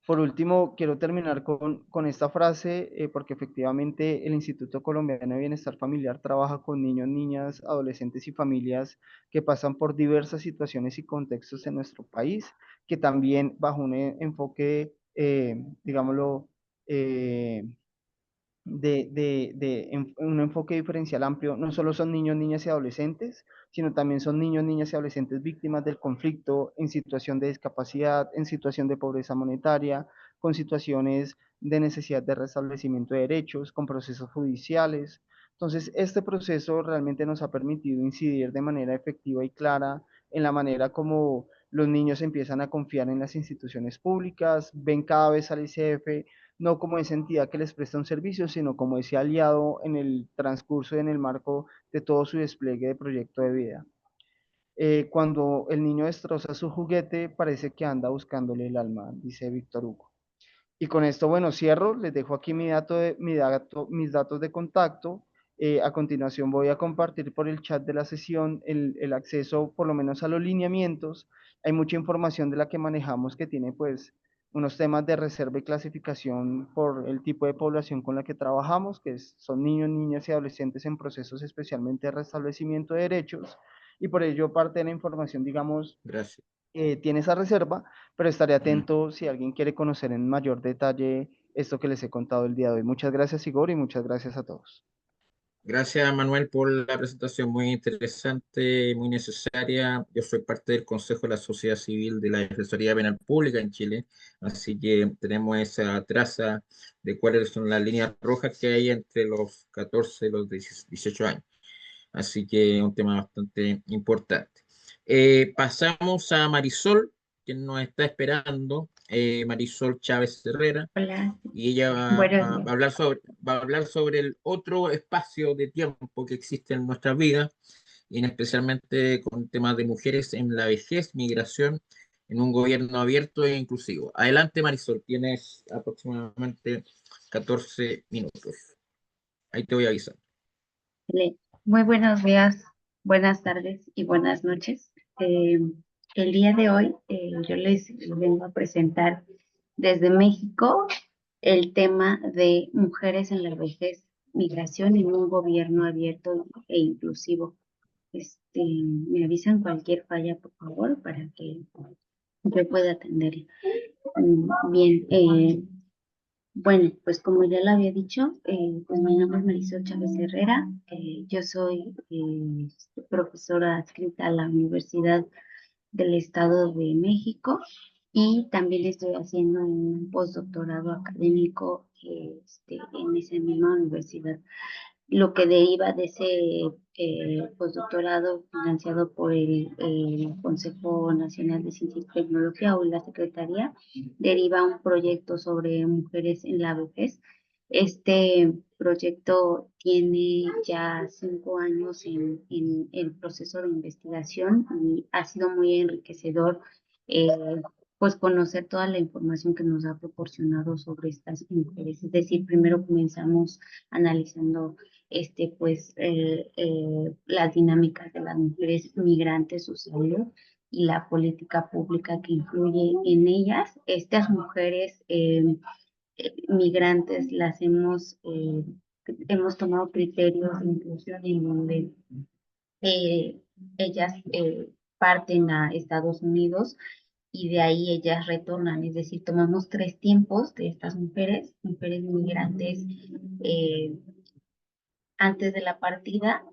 Por último, quiero terminar con esta frase, porque efectivamente el Instituto Colombiano de Bienestar Familiar trabaja con niños, niñas, adolescentes y familias que pasan por diversas situaciones y contextos en nuestro país, que también bajo un enfoque, digámoslo, un enfoque diferencial amplio, no solo son niños, niñas y adolescentes, sino también son niños, niñas y adolescentes víctimas del conflicto, en situación de discapacidad, en situación de pobreza monetaria, con situaciones de necesidad de restablecimiento de derechos, con procesos judiciales. Entonces, este proceso realmente nos ha permitido incidir de manera efectiva y clara en la manera como los niños empiezan a confiar en las instituciones públicas, ven cada vez al ICF no como esa entidad que les presta un servicio, sino como ese aliado en el transcurso y en el marco de todo su despliegue de proyecto de vida. Cuando el niño destroza su juguete, parece que anda buscándole el alma, dice Víctor Hugo. Y con esto, bueno, cierro, les dejo aquí mis datos de contacto. A continuación voy a compartir por el chat de la sesión el acceso por lo menos a los lineamientos. Hay mucha información de la que manejamos que tiene pues unos temas de reserva y clasificación por el tipo de población con la que trabajamos, son niños, niñas y adolescentes en procesos especialmente de restablecimiento de derechos. Y por ello parte de la información, digamos, Gracias. tiene esa reserva, pero estaré atento si alguien quiere conocer en mayor detalle esto que les he contado el día de hoy. Muchas gracias, Igor, y muchas gracias a todos. Gracias, Manuel, por la presentación muy interesante, muy necesaria. Yo soy parte del Consejo de la Sociedad Civil de la Defensoría Penal Pública en Chile, así que tenemos esa traza de cuáles son las líneas rojas que hay entre los 14 y los 18 años. Así que es un tema bastante importante. Pasamos a Marisol, que nos está esperando, Marisol Chávez Herrera, Hola, y ella buenos va días. a hablar sobre el otro espacio de tiempo que existe en nuestras vidas, y especialmente con temas de mujeres en la vejez, migración, en un gobierno abierto e inclusivo. Adelante, Marisol, tienes aproximadamente 14 minutos. Ahí te voy a avisar. Muy buenos días, buenas tardes y buenas noches. El día de hoy yo les vengo a presentar desde México el tema de mujeres en la vejez, migración en un gobierno abierto e inclusivo. Me avisan cualquier falla, por favor, para que yo pueda atender. Bien, bueno, pues como ya lo había dicho, pues mi nombre es Marisol Chávez Herrera. Yo soy profesora adscrita a la Universidad del Estado de México y también estoy haciendo un postdoctorado académico en esa misma universidad. Lo que deriva de ese postdoctorado financiado por el Consejo Nacional de Ciencia y Tecnología o la Secretaría, deriva un proyecto sobre mujeres en la vejez. Este proyecto tiene ya 5 años en el proceso de investigación y ha sido muy enriquecedor pues conocer toda la información que nos ha proporcionado sobre estas mujeres. Es decir, primero comenzamos analizando las dinámicas de las mujeres migrantes, su salud y la política pública que influye en ellas. Estas mujeres migrantes las hemos tomado criterios de inclusión en donde ellas parten a Estados Unidos y de ahí ellas retornan, es decir, tomamos 3 tiempos de estas mujeres migrantes antes de la partida,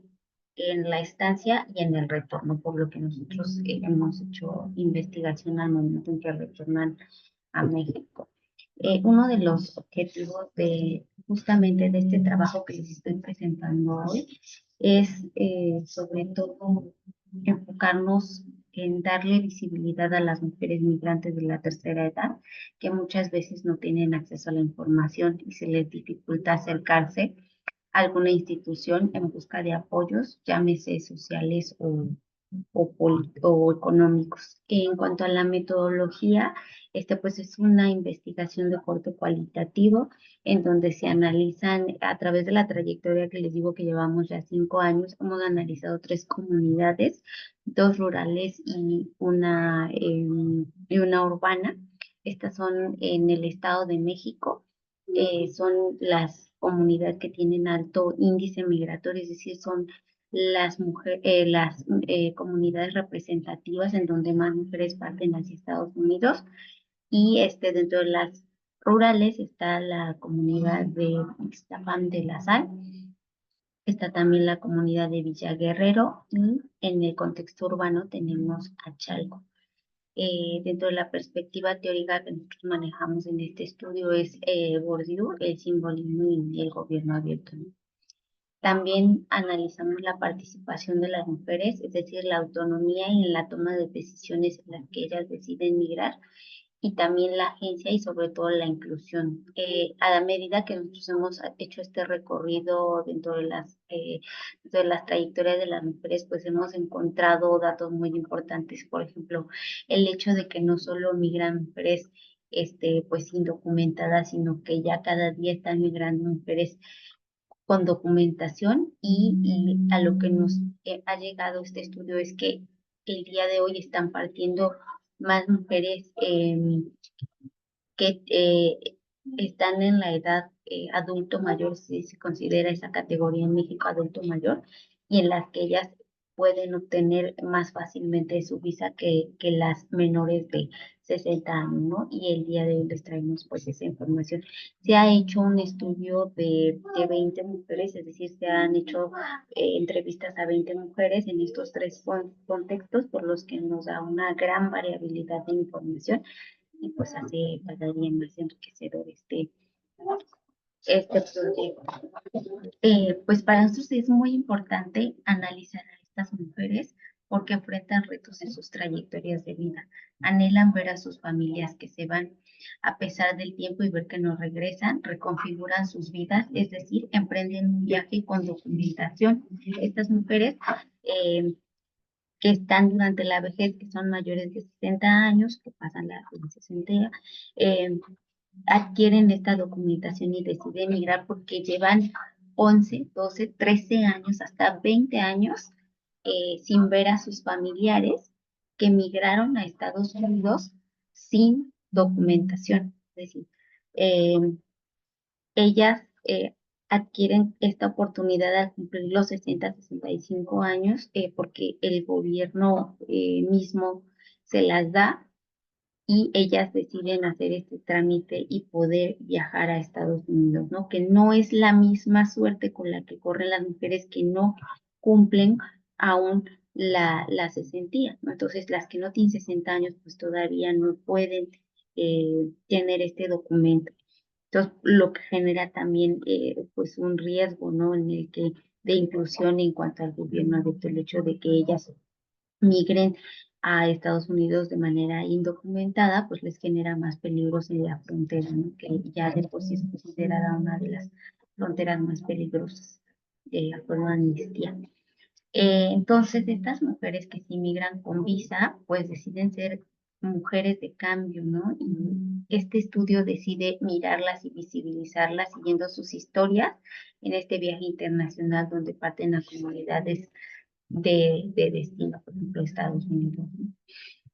en la estancia y en el retorno, por lo que nosotros hemos hecho investigación al momento en que retornan a México. Uno de los objetivos de justamente de este trabajo que les estoy presentando hoy es sobre todo enfocarnos en darle visibilidad a las mujeres migrantes de la tercera edad, que muchas veces no tienen acceso a la información y se les dificulta acercarse a alguna institución en busca de apoyos, llámese sociales o económicos. En cuanto a la metodología, pues es una investigación de corte cualitativo en donde se analizan a través de la trayectoria que les digo que llevamos ya 5 años, hemos analizado 3 comunidades, 2 rurales y una urbana. Estas son en el Estado de México, son las comunidades que tienen alto índice migratorio, es decir, son las comunidades representativas en donde más mujeres parten hacia Estados Unidos y dentro de las rurales está la comunidad de Ixtapan de la Sal, está también la comunidad de Villa Guerrero y en el contexto urbano tenemos a Chalco. Dentro de la perspectiva teórica que nosotros manejamos en este estudio es Bourdieu, el simbolismo y el gobierno abierto, ¿no? También analizamos la participación de las mujeres, es decir, la autonomía en la toma de decisiones en las que ellas deciden migrar y también la agencia y sobre todo la inclusión. A la medida que nosotros hemos hecho este recorrido dentro de las trayectorias de las mujeres, pues hemos encontrado datos muy importantes. Por ejemplo, el hecho de que no solo migran mujeres pues indocumentadas, sino que ya cada día están migrando mujeres con documentación y a lo que nos ha llegado este estudio es que el día de hoy están partiendo más mujeres que están en la edad adulto mayor, si se considera esa categoría en México adulto mayor, y en las que ellas pueden obtener más fácilmente su visa que las menores de 60 años, ¿no? Y el día de hoy les traemos pues esa información. Se ha hecho un estudio de 20 mujeres, es decir, se han hecho entrevistas a 20 mujeres en estos 3 contextos, por los que nos da una gran variabilidad de información y pues hace cada día más enriquecedor este proyecto. Pues para nosotros es muy importante analizar a estas mujeres porque enfrentan retos en sus trayectorias de vida. Anhelan ver a sus familias que se van a pesar del tiempo y ver que no regresan, reconfiguran sus vidas, es decir, emprenden un viaje con documentación. Estas mujeres que están durante la vejez, que son mayores de 60 años, que pasan la adolescencia, adquieren esta documentación y deciden migrar porque llevan 11, 12, 13 años, hasta 20 años sin ver a sus familiares que migraron a Estados Unidos sin documentación. Es decir, ellas adquieren esta oportunidad al cumplir los 60, 65 años porque el gobierno mismo se las da y ellas deciden hacer este trámite y poder viajar a Estados Unidos, ¿no? Que no es la misma suerte con la que corren las mujeres que no cumplen aún la cesantía, ¿no? Entonces, las que no tienen 60 años, pues todavía no pueden tener este documento. Entonces, lo que genera también pues un riesgo, ¿no? En el que de inclusión en cuanto al gobierno adulto, el hecho de que ellas migren a Estados Unidos de manera indocumentada, pues les genera más peligros en la frontera, ¿no? Que ya de por sí es considerada una de las fronteras más peligrosas de acuerdo a Amnistía. Entonces, estas mujeres que se inmigran con visa, pues deciden ser mujeres de cambio, ¿no? Y este estudio decide mirarlas y visibilizarlas siguiendo sus historias en este viaje internacional donde parten a comunidades de destino, por ejemplo, Estados Unidos, ¿no?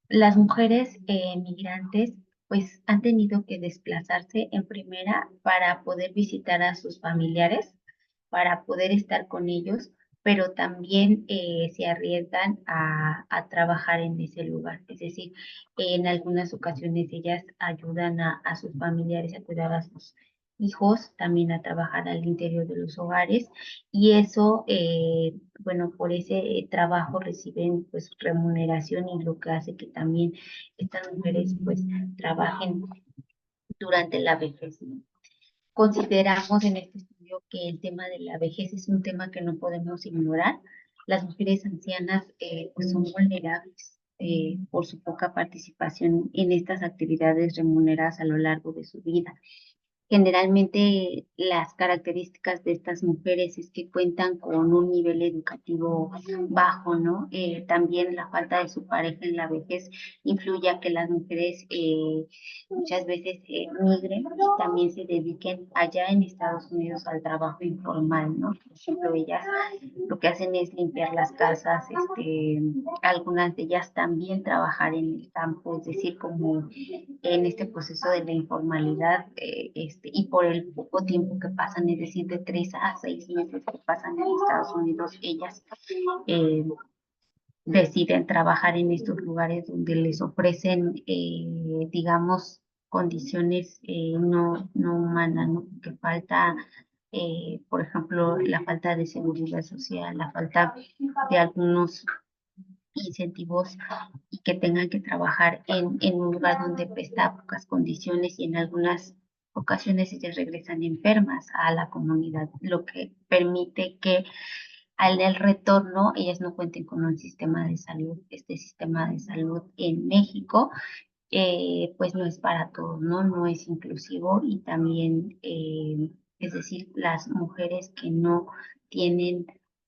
Las mujeres migrantes pues han tenido que desplazarse en primera para poder visitar a sus familiares, para poder estar con ellos, pero también se arriesgan a trabajar en ese lugar. Es decir, en algunas ocasiones ellas ayudan a sus familiares a cuidar a sus hijos, también a trabajar al interior de los hogares, y eso, bueno, por ese trabajo reciben pues remuneración, y lo que hace que también estas mujeres pues trabajen durante la vejez, ¿no? Consideramos en este estudio que el tema de la vejez es un tema que no podemos ignorar. Las mujeres ancianas pues son vulnerables por su poca participación en estas actividades remuneradas a lo largo de su vida. Generalmente las características de estas mujeres es que cuentan con un nivel educativo bajo, ¿no? También la falta de su pareja en la vejez influye a que las mujeres muchas veces migren y también se dediquen allá en Estados Unidos al trabajo informal, ¿no? Por ejemplo, ellas lo que hacen es limpiar las casas, algunas de ellas también trabajar en el campo, es decir, como en este proceso de la informalidad, y por el poco tiempo que pasan, es decir, de 3 a 6 meses que pasan en Estados Unidos, ellas eh, deciden trabajar en estos lugares donde les ofrecen, digamos, condiciones no humanas, ¿no? Que falta, por ejemplo, la falta de seguridad social, la falta de algunos incentivos, y que tengan que trabajar en un lugar donde presta pocas condiciones, y en algunas ocasiones ellas regresan enfermas a la comunidad, lo que permite que al el retorno ellas no cuenten con un sistema de salud. Este sistema de salud en México pues no es para todos, ¿no? No es inclusivo, y también, es decir, las mujeres que no tienen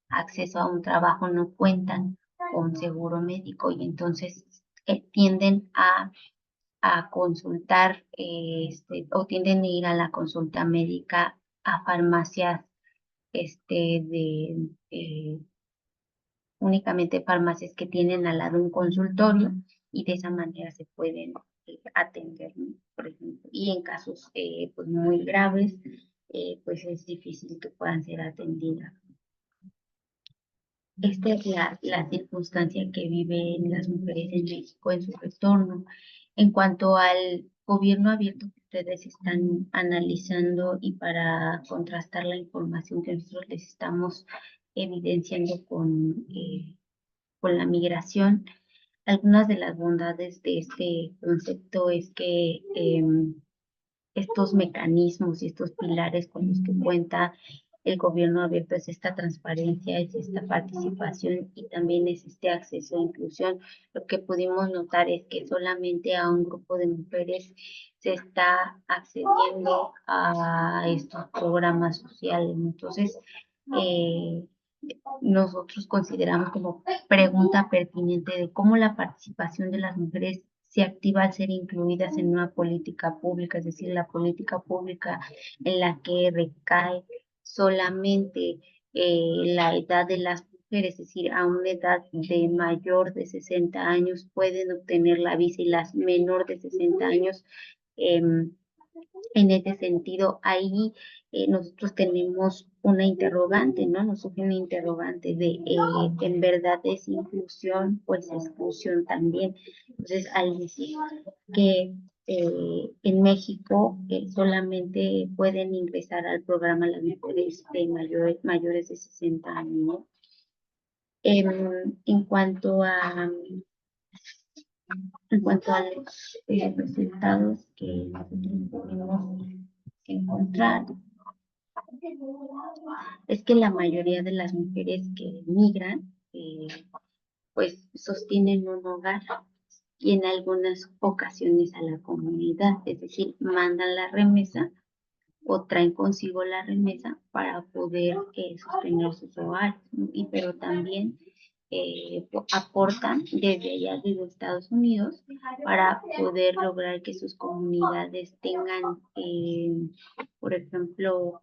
acceso a un trabajo no cuentan con seguro médico, y entonces tienden a consultar, o tienden a ir a la consulta médica a farmacias, únicamente farmacias que tienen al lado un consultorio, y de esa manera se pueden atender, ¿no? Por ejemplo, y en casos pues muy graves, pues es difícil que puedan ser atendidas. Esta es la circunstancia que viven las mujeres en México en su retorno. En cuanto al gobierno abierto que ustedes están analizando, y para contrastar la información que nosotros les estamos evidenciando con la migración, algunas de las bondades de este concepto es que estos mecanismos y estos pilares con los que cuenta el gobierno abierto es esta transparencia, es esta participación, y también es este acceso e inclusión. Lo que pudimos notar es que solamente a un grupo de mujeres se está accediendo a estos programas sociales. Entonces, nosotros consideramos como pregunta pertinente de cómo la participación de las mujeres se activa al ser incluidas en una política pública, es decir, la política pública en la que recae solamente la edad de las mujeres, es decir, a una edad de mayor de 60 años pueden obtener la visa, y las menor de 60 años, en ese sentido, ahí nosotros tenemos una interrogante, ¿no? Nos surge una interrogante de ¿en verdad es inclusión o es exclusión también? Entonces, al decir que en México solamente pueden ingresar al programa las mujeres de mayores de 60 años, ¿no? En cuanto a los resultados que nosotros podemos encontrar, es que la mayoría de las mujeres que migran, pues sostienen un hogar, y en algunas ocasiones a la comunidad, es decir, mandan la remesa o traen consigo la remesa para poder sostener sus hogares, ¿no? Pero también aportan desde allá, desde Estados Unidos, para poder lograr que sus comunidades tengan, por ejemplo,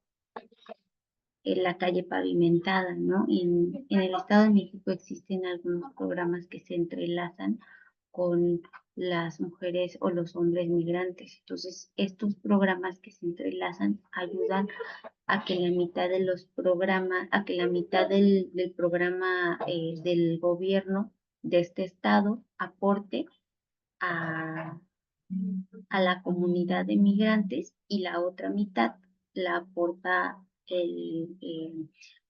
la calle pavimentada, ¿no? En el Estado de México existen algunos programas que se entrelazan con las mujeres o los hombres migrantes. Entonces, estos programas que se entrelazan ayudan a que la mitad de los programas, a que la mitad del programa del gobierno de este estado aporte a, a la comunidad de migrantes y la otra mitad la aporta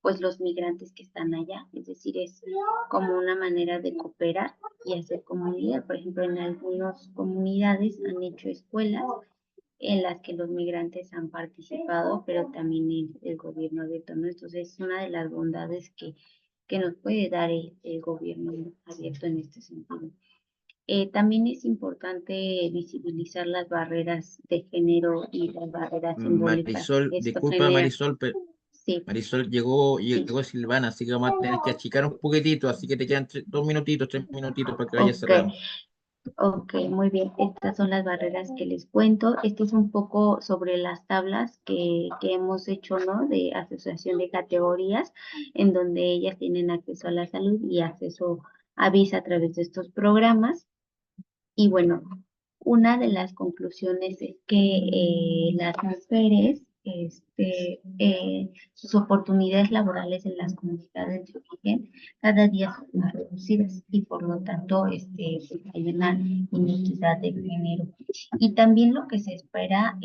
pues los migrantes que están allá. Es decir, es como una manera de cooperar y hacer comunidad. Por ejemplo, en algunas comunidades han hecho escuelas en las que los migrantes han participado, pero también el gobierno abierto, ¿no? Entonces, es una de las bondades que nos puede dar el gobierno abierto en este sentido. También es importante visibilizar las barreras de género y las barreras simbólicas. Marisol, Esto disculpa genera, Marisol, pero sí, Marisol llegó, sí. llegó Silvana, así que vamos a tener que achicar un poquitito, así que te quedan 2 minutitos, 3 minutitos para que vayas Ok, cerrando. ok, muy bien. Estas son las barreras que les cuento. Esto es un poco sobre las tablas que hemos hecho, ¿no? De asociación de categorías, en donde ellas tienen acceso a la salud y acceso a visa a través de estos programas. Y bueno, una de las conclusiones es que las mujeres, sus oportunidades laborales en las comunidades de origen cada día son más reducidas y por lo tanto pues, hay una inequidad de género. Y también lo que se espera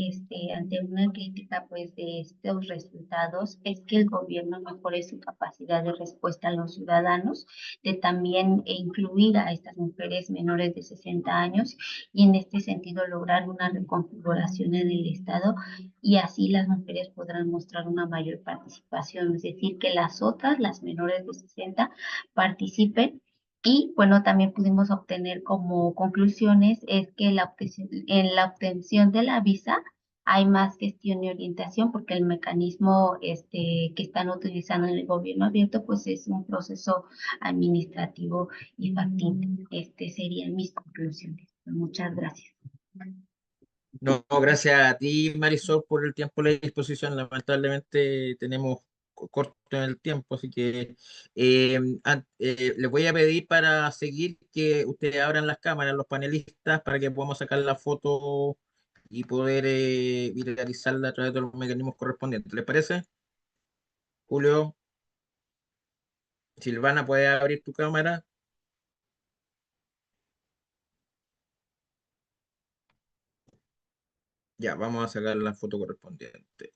ante una crítica pues, de estos resultados es que el gobierno mejore su capacidad de respuesta a los ciudadanos, de también incluir a estas mujeres menores de 60 años y en este sentido lograr una reconfiguración en el Estado y así las mujeres podrán mostrar una mayor participación, es decir, que las otras, las menores de 60, participen. Y bueno, también pudimos obtener como conclusiones es que en la obtención de la visa hay más gestión y orientación porque el mecanismo que están utilizando en el gobierno abierto pues es un proceso administrativo y factible. Serían mis conclusiones. Muchas gracias. No, gracias a ti, Marisol, por el tiempo y la disposición. Lamentablemente tenemos corto en el tiempo, así que les voy a pedir para seguir que ustedes abran las cámaras, los panelistas, para que podamos sacar la foto y poder viralizarla a través de los mecanismos correspondientes. ¿Les parece? Julio, Silvana, ¿puedes abrir tu cámara? Ya, vamos a sacar la foto correspondiente.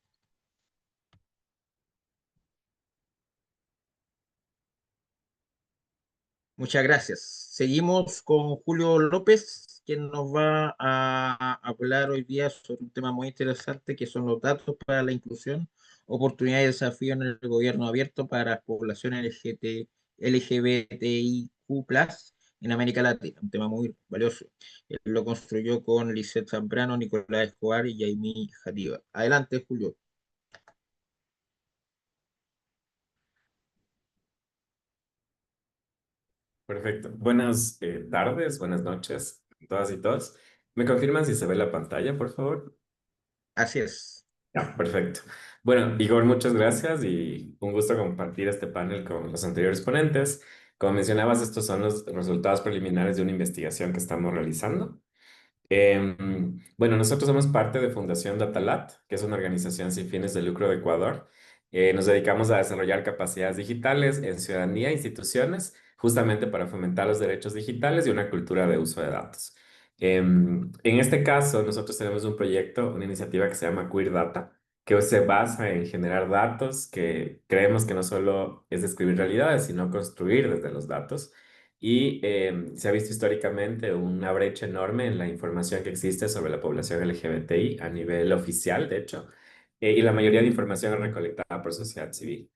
Muchas gracias. Seguimos con Julio López, quien nos va a hablar hoy día sobre un tema muy interesante, que son los datos para la inclusión, oportunidades y desafíos en el gobierno abierto para la población LGBTIQ+, en América Latina. Un tema muy valioso. Él lo construyó con Lisette Zambrano, Nicolás Escobar y Jaime Jadiva. Adelante, Julio. Perfecto. Buenas tardes, buenas noches, todas y todos. ¿Me confirman si se ve la pantalla, por favor? Así es. Ya, perfecto. Bueno, Igor, muchas gracias y un gusto compartir este panel con los anteriores ponentes. Como mencionabas, estos son los resultados preliminares de una investigación que estamos realizando. Bueno, nosotros somos parte de Fundación Datalat, que es una organización sin fines de lucro de Ecuador. Nos dedicamos a desarrollar capacidades digitales en ciudadanía e instituciones, justamente para fomentar los derechos digitales y una cultura de uso de datos. En este caso, nosotros tenemos un proyecto, una iniciativa que se llama Queer Data, que se basa en generar datos que creemos que no solo es describir realidades, sino construir desde los datos. Y se ha visto históricamente una brecha enorme en la información que existe sobre la población LGBTI a nivel oficial, de hecho, y la mayoría de información es recolectada por sociedad civil.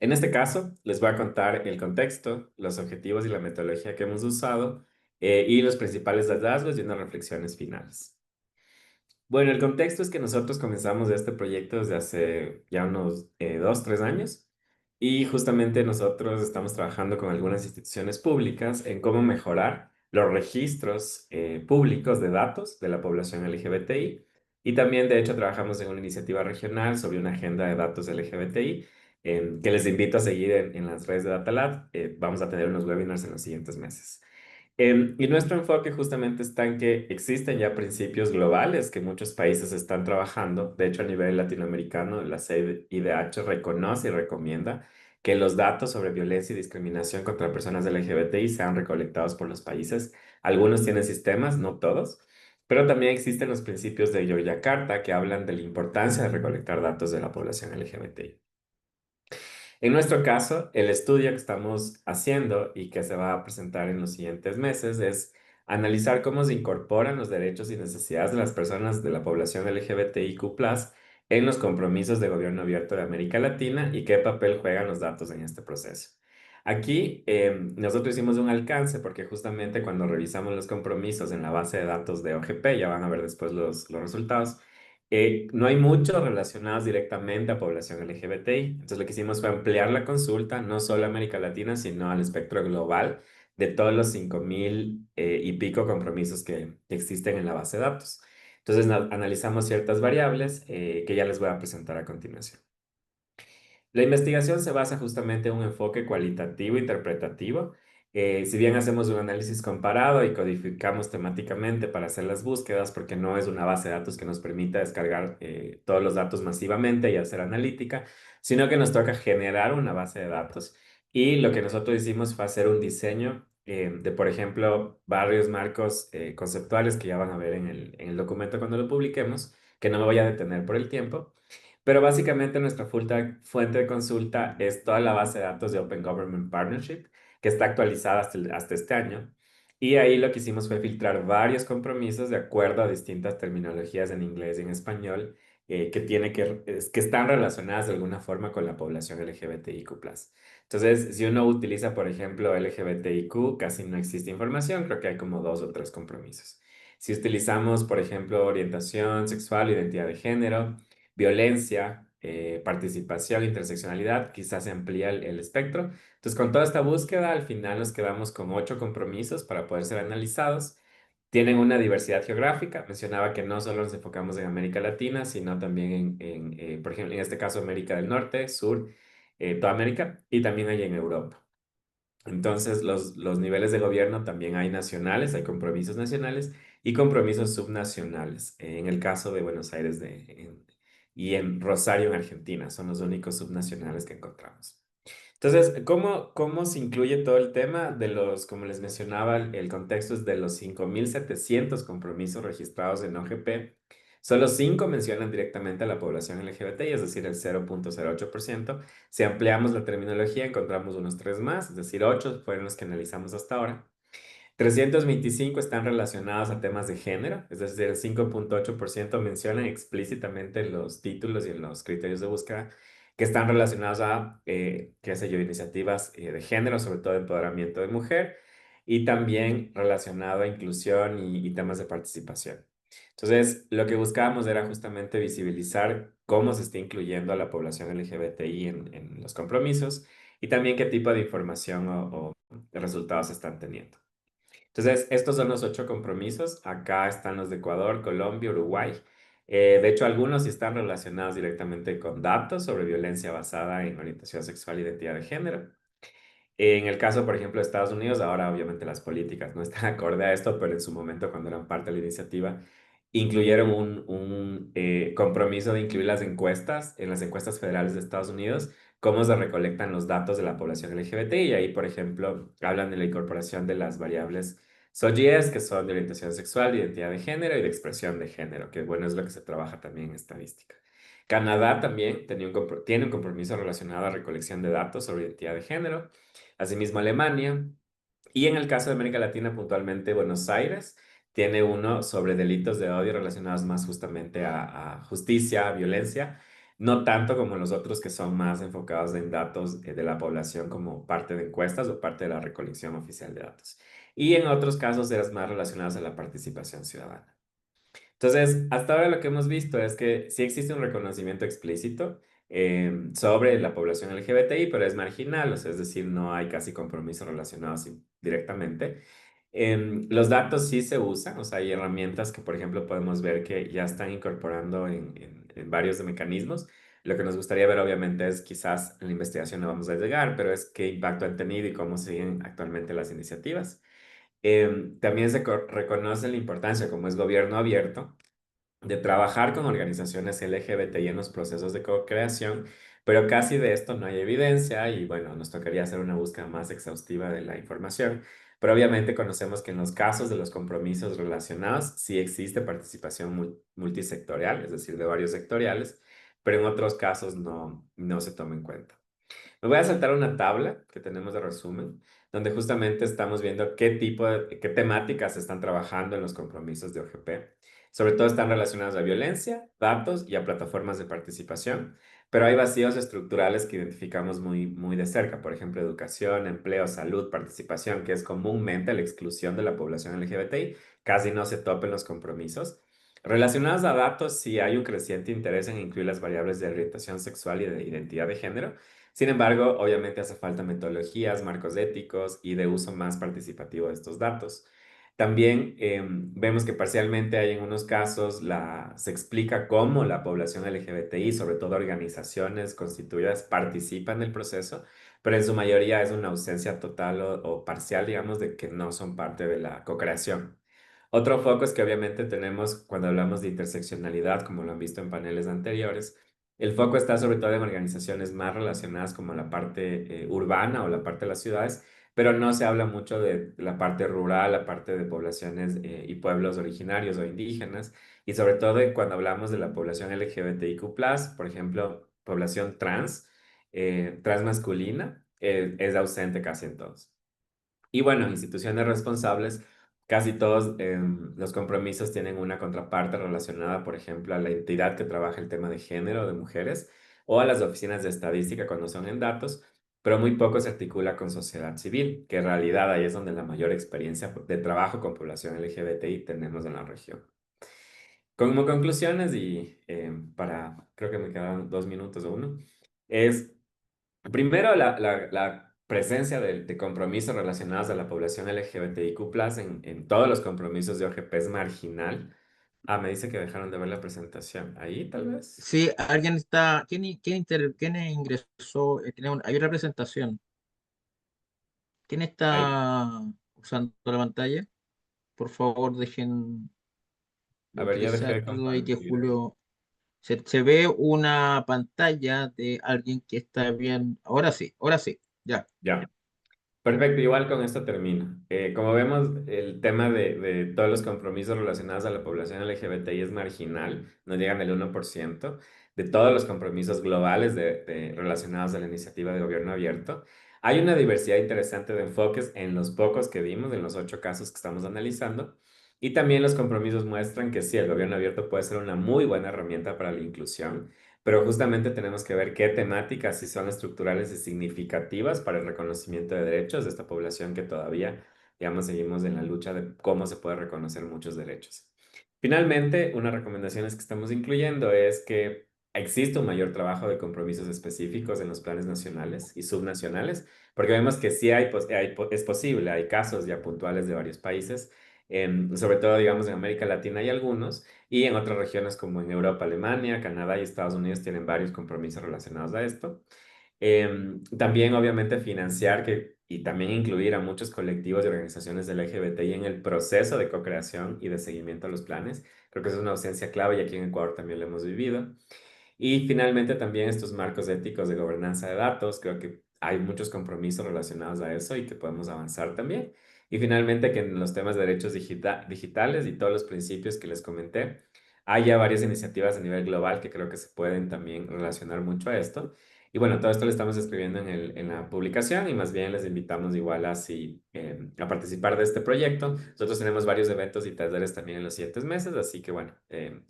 En este caso, les voy a contar el contexto, los objetivos y la metodología que hemos usado y los principales hallazgos y unas reflexiones finales. Bueno, el contexto es que nosotros comenzamos este proyecto desde hace ya unos 2, 3 años y justamente nosotros estamos trabajando con algunas instituciones públicas en cómo mejorar los registros públicos de datos de la población LGBTI y también de hecho trabajamos en una iniciativa regional sobre una agenda de datos LGBTI que les invito a seguir en las redes de DataLab. Vamos a tener unos webinars en los siguientes meses. Y nuestro enfoque justamente está en que existen ya principios globales que muchos países están trabajando. De hecho, a nivel latinoamericano, la CIDH reconoce y recomienda que los datos sobre violencia y discriminación contra personas LGBTI sean recolectados por los países. Algunos tienen sistemas, no todos, pero también existen los principios de Yogyakarta que hablan de la importancia de recolectar datos de la población LGBTI. En nuestro caso, el estudio que estamos haciendo y que se va a presentar en los siguientes meses es analizar cómo se incorporan los derechos y necesidades de las personas de la población LGBTIQ+ en los compromisos de gobierno abierto de América Latina y qué papel juegan los datos en este proceso. Aquí nosotros hicimos un alcance porque justamente cuando revisamos los compromisos en la base de datos de OGP, ya van a ver después los resultados, no hay muchos relacionados directamente a población LGBTI. Entonces lo que hicimos fue ampliar la consulta, no solo a América Latina, sino al espectro global de todos los 5.000 y pico compromisos que existen en la base de datos. Entonces analizamos ciertas variables que ya les voy a presentar a continuación. La investigación se basa justamente en un enfoque cualitativo e interpretativo. Si bien hacemos un análisis comparado y codificamos temáticamente para hacer las búsquedas, porque no es una base de datos que nos permita descargar todos los datos masivamente y hacer analítica, sino que nos toca generar una base de datos. Y lo que nosotros hicimos fue hacer un diseño de, por ejemplo, varios marcos conceptuales que ya van a ver en el documento cuando lo publiquemos, que no me voy a detener por el tiempo. Pero básicamente nuestra fuente de consulta es toda la base de datos de Open Government Partnership, que está actualizada hasta este año. Y ahí lo que hicimos fue filtrar varios compromisos de acuerdo a distintas terminologías en inglés y en español que están relacionadas de alguna forma con la población LGBTIQ+. Entonces, si uno utiliza, por ejemplo, LGBTIQ, casi no existe información, creo que hay como 2 o 3 compromisos. Si utilizamos, por ejemplo, orientación sexual, identidad de género, violencia, participación, interseccionalidad, quizás se amplía el espectro. Entonces, con toda esta búsqueda, al final nos quedamos con 8 compromisos para poder ser analizados. Tienen una diversidad geográfica. Mencionaba que no solo nos enfocamos en América Latina, sino también por ejemplo, en este caso, América del Norte, Sur, toda América, y también hay en Europa. Entonces, los niveles de gobierno también hay nacionales, hay compromisos nacionales y compromisos subnacionales. En el caso de Buenos Aires y en Rosario, en Argentina, son los únicos subnacionales que encontramos. Entonces, ¿cómo se incluye todo el tema de como les mencionaba, el contexto es de los 5.700 compromisos registrados en OGP? Solo 5 mencionan directamente a la población LGBTI, es decir, el 0.08%. Si ampliamos la terminología, encontramos unos 3 más, es decir, 8 fueron los que analizamos hasta ahora. 325 están relacionados a temas de género, es decir, el 5.8% mencionan explícitamente en los títulos y en los criterios de búsqueda que están relacionados a, qué sé yo, iniciativas de género, sobre todo empoderamiento de mujer, y también relacionado a inclusión y temas de participación. Entonces, lo que buscábamos era justamente visibilizar cómo se está incluyendo a la población LGBTI en los compromisos y también qué tipo de información o resultados están teniendo. Entonces, estos son los 8 compromisos. Acá están los de Ecuador, Colombia, Uruguay. De hecho, algunos sí están relacionados directamente con datos sobre violencia basada en orientación sexual e identidad de género. En el caso, por ejemplo, de Estados Unidos, ahora obviamente las políticas no están acorde a esto, pero en su momento, cuando eran parte de la iniciativa, incluyeron un compromiso de incluir las encuestas en las encuestas federales de Estados Unidos, cómo se recolectan los datos de la población LGBT. Y ahí, por ejemplo, hablan de la incorporación de las variables SOGIES, que son de orientación sexual, de identidad de género y de expresión de género, que bueno, es lo que se trabaja también en estadística. Canadá también tiene un compromiso relacionado a recolección de datos sobre identidad de género. Asimismo, Alemania. Y en el caso de América Latina, puntualmente Buenos Aires, tiene uno sobre delitos de odio relacionados más justamente a justicia, a violencia, no tanto como los otros que son más enfocados en datos de la población como parte de encuestas o parte de la recolección oficial de datos. Y en otros casos eran más relacionados a la participación ciudadana. Entonces, hasta ahora lo que hemos visto es que sí existe un reconocimiento explícito sobre la población LGBTI, pero es marginal, o sea, es decir, no hay casi compromisos relacionados directamente. Los datos sí se usan, o sea, hay herramientas que, por ejemplo, podemos ver que ya están incorporando en varios mecanismos. Lo que nos gustaría ver, obviamente, es quizás en la investigación no vamos a llegar, pero es qué impacto han tenido y cómo siguen actualmente las iniciativas. También se reconoce la importancia, como es gobierno abierto, de trabajar con organizaciones LGBTI en los procesos de co-creación, pero casi de esto no hay evidencia y bueno, nos tocaría hacer una búsqueda más exhaustiva de la información, pero obviamente conocemos que en los casos de los compromisos relacionados sí existe participación multisectorial, es decir, de varios sectoriales, pero en otros casos no se toma en cuenta. Me voy a saltar una tabla que tenemos de resumen, donde justamente estamos viendo qué temáticas se están trabajando en los compromisos de OGP. Sobre todo están relacionados a violencia, datos y a plataformas de participación, pero hay vacíos estructurales que identificamos muy de cerca, por ejemplo, educación, empleo, salud, participación, que es comúnmente la exclusión de la población LGBTI, casi no se topa en los compromisos. Relacionados a datos, sí hay un creciente interés en incluir las variables de orientación sexual y de identidad de género. Sin embargo, obviamente hace falta metodologías, marcos éticos y de uso más participativo de estos datos. También vemos que parcialmente hay en unos casos se explica cómo la población LGBTI, sobre todo organizaciones constituidas, participan del proceso, pero en su mayoría es una ausencia total o parcial, digamos, de que no son parte de la co-creación. Otro foco es que obviamente tenemos, cuando hablamos de interseccionalidad, como lo han visto en paneles anteriores, el foco está sobre todo en organizaciones más relacionadas como la parte urbana o la parte de las ciudades, pero no se habla mucho de la parte rural, la parte de poblaciones y pueblos originarios o indígenas, y sobre todo cuando hablamos de la población LGBTIQ+, por ejemplo, población transmasculina, es ausente casi en todos. Y bueno, instituciones responsables, casi todos los compromisos tienen una contraparte relacionada, por ejemplo, a la entidad que trabaja el tema de género de mujeres o a las oficinas de estadística cuando son en datos, pero muy poco se articula con sociedad civil, que en realidad ahí es donde la mayor experiencia de trabajo con población LGBTI tenemos en la región. Como conclusiones y creo que me quedan 2 minutos o uno, es primero, la presencia de compromisos relacionados a la población LGBTIQ+, en todos los compromisos de OGP es marginal. Ah, me dice que dejaron de ver la presentación. Ahí, tal vez. Sí, alguien está. ¿Quién ingresó? Hay una presentación. ¿Quién Ahí. está usando la pantalla? Por favor, dejen A ver, ya dejé de utilizarlo y que compartir. Julio. Se ve una pantalla de alguien que está bien. Ahora sí, ya. Ya. Perfecto, igual con esto termino. Como vemos, el tema de todos los compromisos relacionados a la población LGBTI es marginal, no llegan al 1% de todos los compromisos globales relacionados a la iniciativa de gobierno abierto. Hay una diversidad interesante de enfoques en los pocos que vimos, en los 8 casos que estamos analizando, y también los compromisos muestran que sí, el gobierno abierto puede ser una muy buena herramienta para la inclusión, pero justamente tenemos que ver qué temáticas sí son estructurales y significativas para el reconocimiento de derechos de esta población que todavía, digamos, seguimos en la lucha de cómo se puede reconocer muchos derechos. Finalmente, una recomendación que estamos incluyendo es que existe un mayor trabajo de compromisos específicos en los planes nacionales y subnacionales, porque vemos que sí es posible, hay casos ya puntuales de varios países, sobre todo, digamos, en América Latina hay algunos, y en otras regiones como en Europa, Alemania, Canadá y Estados Unidos tienen varios compromisos relacionados a esto. También, obviamente, financiar y también incluir a muchos colectivos y organizaciones del LGBTI en el proceso de co-creación y de seguimiento a los planes. Creo que es una ausencia clave y aquí en Ecuador también lo hemos vivido. Y finalmente también estos marcos éticos de gobernanza de datos, creo que hay muchos compromisos relacionados a eso y que podemos avanzar también. Y finalmente que en los temas de derechos digitales y todos los principios que les comenté, hay ya varias iniciativas a nivel global que creo que se pueden también relacionar mucho a esto. Y bueno, todo esto lo estamos escribiendo en la publicación y más bien les invitamos igual a participar de este proyecto. Nosotros tenemos varios eventos y talleres también en los siguientes meses, así que bueno,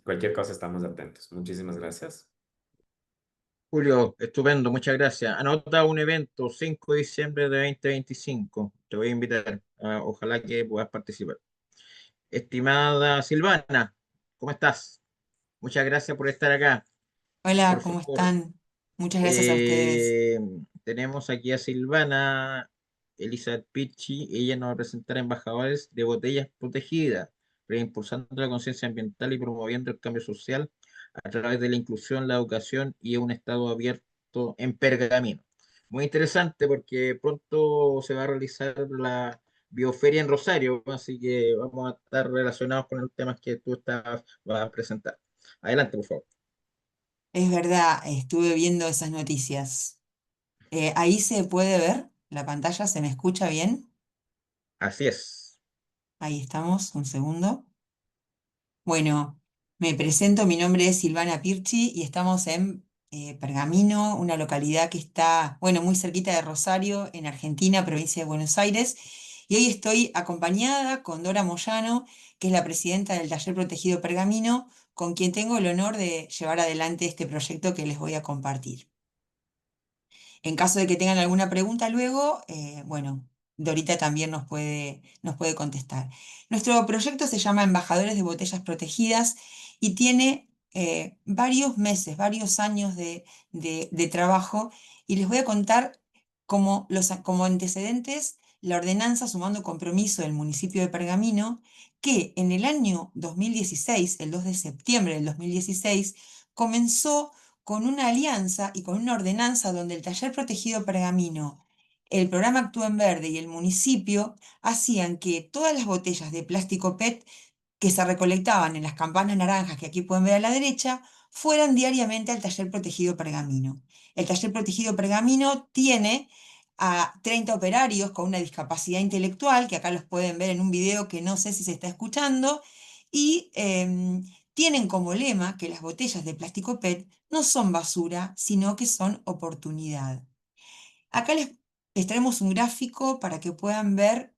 cualquier cosa estamos atentos. Muchísimas gracias. Julio, estupendo, muchas gracias. Anota un evento, 5 de diciembre de 2025. Te voy a invitar. Ojalá que puedas participar. Estimada Silvana, ¿cómo estás? Muchas gracias por estar acá. Hola, Por ¿cómo favor, están? Muchas gracias a ustedes. eh, tenemos aquí a Silvana Elizabeth Pichi. Ella nos va a presentar embajadores de botellas protegidas, reimpulsando la conciencia ambiental y promoviendo el cambio social a través de la inclusión, la educación y un estado abierto en Pergamino. Muy interesante porque pronto se va a realizar Bioferia en Rosario, así que vamos a estar relacionados con los temas que vas a presentar. Adelante, por favor. Es verdad, estuve viendo esas noticias. Ahí se puede ver la pantalla, ¿se me escucha bien? Así es. Ahí estamos, un segundo. Bueno, me presento, mi nombre es Silvana Pirchi y estamos en Pergamino, una localidad que está, bueno, muy cerquita de Rosario, en Argentina, provincia de Buenos Aires. Y hoy estoy acompañada con Dora Moyano, que es la presidenta del Taller Protegido Pergamino, con quien tengo el honor de llevar adelante este proyecto que les voy a compartir. En caso de que tengan alguna pregunta luego, bueno, Dorita también nos puede contestar. Nuestro proyecto se llama Embajadores de Botellas Protegidas y tiene varios meses, varios años de trabajo y les voy a contar como antecedentes la ordenanza sumando compromiso del municipio de Pergamino, que en el año 2016, el 2 de septiembre del 2016, comenzó con una alianza y con una ordenanza donde el Taller Protegido Pergamino, el programa Actúa en Verde y el municipio hacían que todas las botellas de plástico PET que se recolectaban en las campanas naranjas que aquí pueden ver a la derecha fueran diariamente al Taller Protegido Pergamino. El Taller Protegido Pergamino tiene a 30 operarios con una discapacidad intelectual, que acá los pueden ver en un video que no sé si se está escuchando, y tienen como lema que las botellas de plástico PET no son basura, sino que son oportunidad. Acá les traemos un gráfico para que puedan ver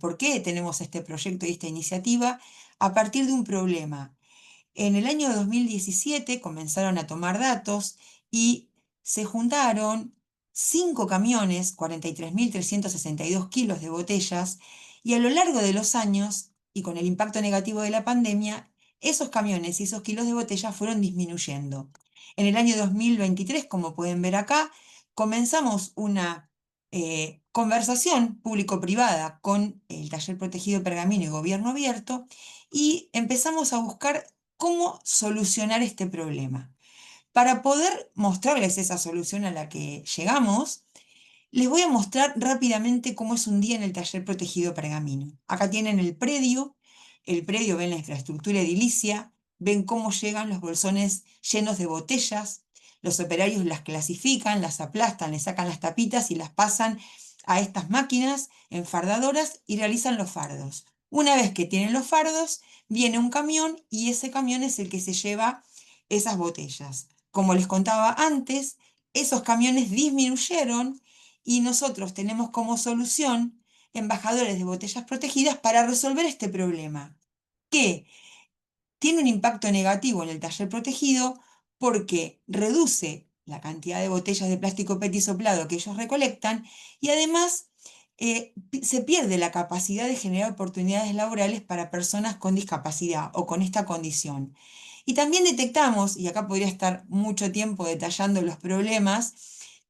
por qué tenemos este proyecto y esta iniciativa a partir de un problema. En el año 2017 comenzaron a tomar datos y se juntaron 5 camiones, 43.362 kilos de botellas, y a lo largo de los años, y con el impacto negativo de la pandemia, esos camiones y esos kilos de botellas fueron disminuyendo. En el año 2023, como pueden ver acá, comenzamos una conversación público-privada con el Taller Protegido Pergamino y Gobierno Abierto, y empezamos a buscar cómo solucionar este problema. Para poder mostrarles esa solución a la que llegamos, les voy a mostrar rápidamente cómo es un día en el Taller Protegido Pergamino. Acá tienen el predio ven la infraestructura edilicia, ven cómo llegan los bolsones llenos de botellas, los operarios las clasifican, las aplastan, les sacan las tapitas y las pasan a estas máquinas enfardadoras y realizan los fardos. Una vez que tienen los fardos, viene un camión y ese camión es el que se lleva esas botellas. Como les contaba antes, esos camiones disminuyeron y nosotros tenemos como solución embajadores de botellas protegidas para resolver este problema, que tiene un impacto negativo en el taller protegido porque reduce la cantidad de botellas de plástico PET soplado que ellos recolectan y además se pierde la capacidad de generar oportunidades laborales para personas con discapacidad o con esta condición. Y también detectamos, y acá podría estar mucho tiempo detallando los problemas,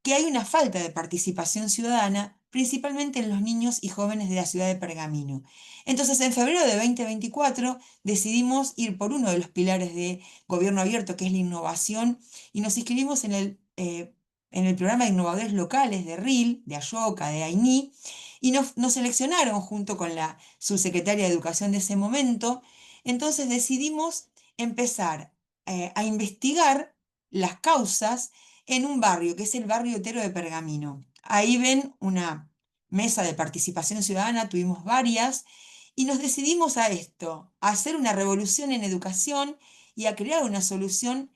que hay una falta de participación ciudadana, principalmente en los niños y jóvenes de la ciudad de Pergamino. Entonces, en febrero de 2024 decidimos ir por uno de los pilares de gobierno abierto, que es la innovación, y nos inscribimos en el programa de innovadores locales de RIL, de Ayoca, de AINI, y nos seleccionaron junto con la subsecretaria de Educación de ese momento. Entonces decidimos empezar a investigar las causas en un barrio, que es el barrio Otero de Pergamino. Ahí ven una mesa de participación ciudadana, tuvimos varias, y nos decidimos a esto, a hacer una revolución en educación y a crear una solución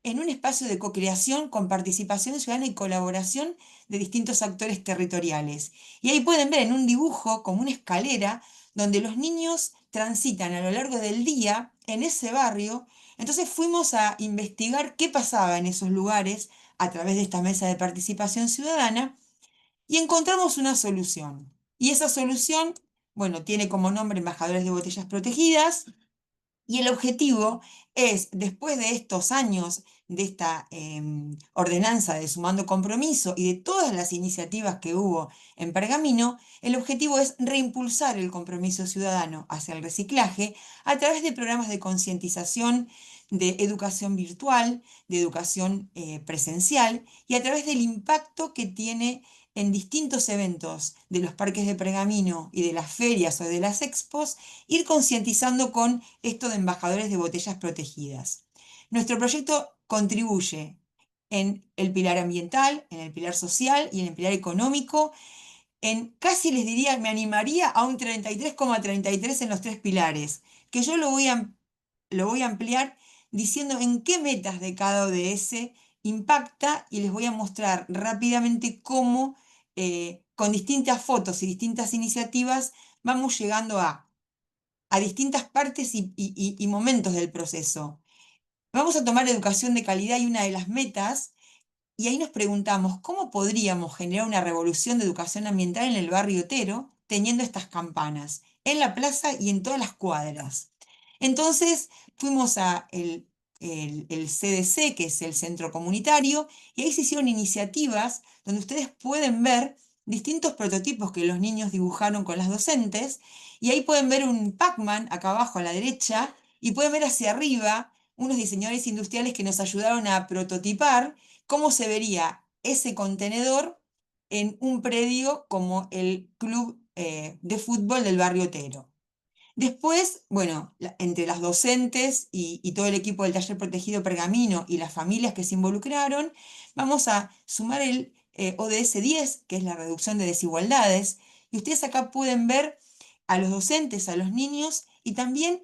en un espacio de co-creación con participación ciudadana y colaboración de distintos actores territoriales. Y ahí pueden ver en un dibujo como una escalera donde los niños transitan a lo largo del día en ese barrio. Entonces fuimos a investigar qué pasaba en esos lugares a través de esta mesa de participación ciudadana y encontramos una solución. Y esa solución, bueno, tiene como nombre Embajadores de Botellas Protegidas. Y el objetivo es, después de estos años de esta ordenanza de Sumando Compromiso y de todas las iniciativas que hubo en Pergamino, el objetivo es reimpulsar el compromiso ciudadano hacia el reciclaje a través de programas de concientización, de educación virtual, de educación presencial y a través del impacto que tiene en distintos eventos de los parques de Pergamino y de las ferias o de las expos, ir concientizando con esto de embajadores de botellas protegidas. Nuestro proyecto contribuye en el pilar ambiental, en el pilar social y en el pilar económico, en casi les diría, me animaría a un 33,33 en los tres pilares, que yo lo voy a ampliar diciendo en qué metas de cada ODS impacta y les voy a mostrar rápidamente cómo con distintas fotos y distintas iniciativas vamos llegando a distintas partes y momentos del proceso. Vamos a tomar educación de calidad y una de las metas, y ahí nos preguntamos, ¿cómo podríamos generar una revolución de educación ambiental en el barrio Otero teniendo estas campanas en la plaza y en todas las cuadras? Entonces fuimos a el CDC, que es el centro comunitario, y ahí se hicieron iniciativas donde ustedes pueden ver distintos prototipos que los niños dibujaron con las docentes, y ahí pueden ver un Pac-Man acá abajo a la derecha, y pueden ver hacia arriba unos diseñadores industriales que nos ayudaron a prototipar cómo se vería ese contenedor en un predio como el club de fútbol del barrio Otero. Después, bueno, entre las docentes y todo el equipo del Taller Protegido Pergamino y las familias que se involucraron, vamos a sumar el ODS 10, que es la reducción de desigualdades. Y ustedes acá pueden ver a los docentes, a los niños y también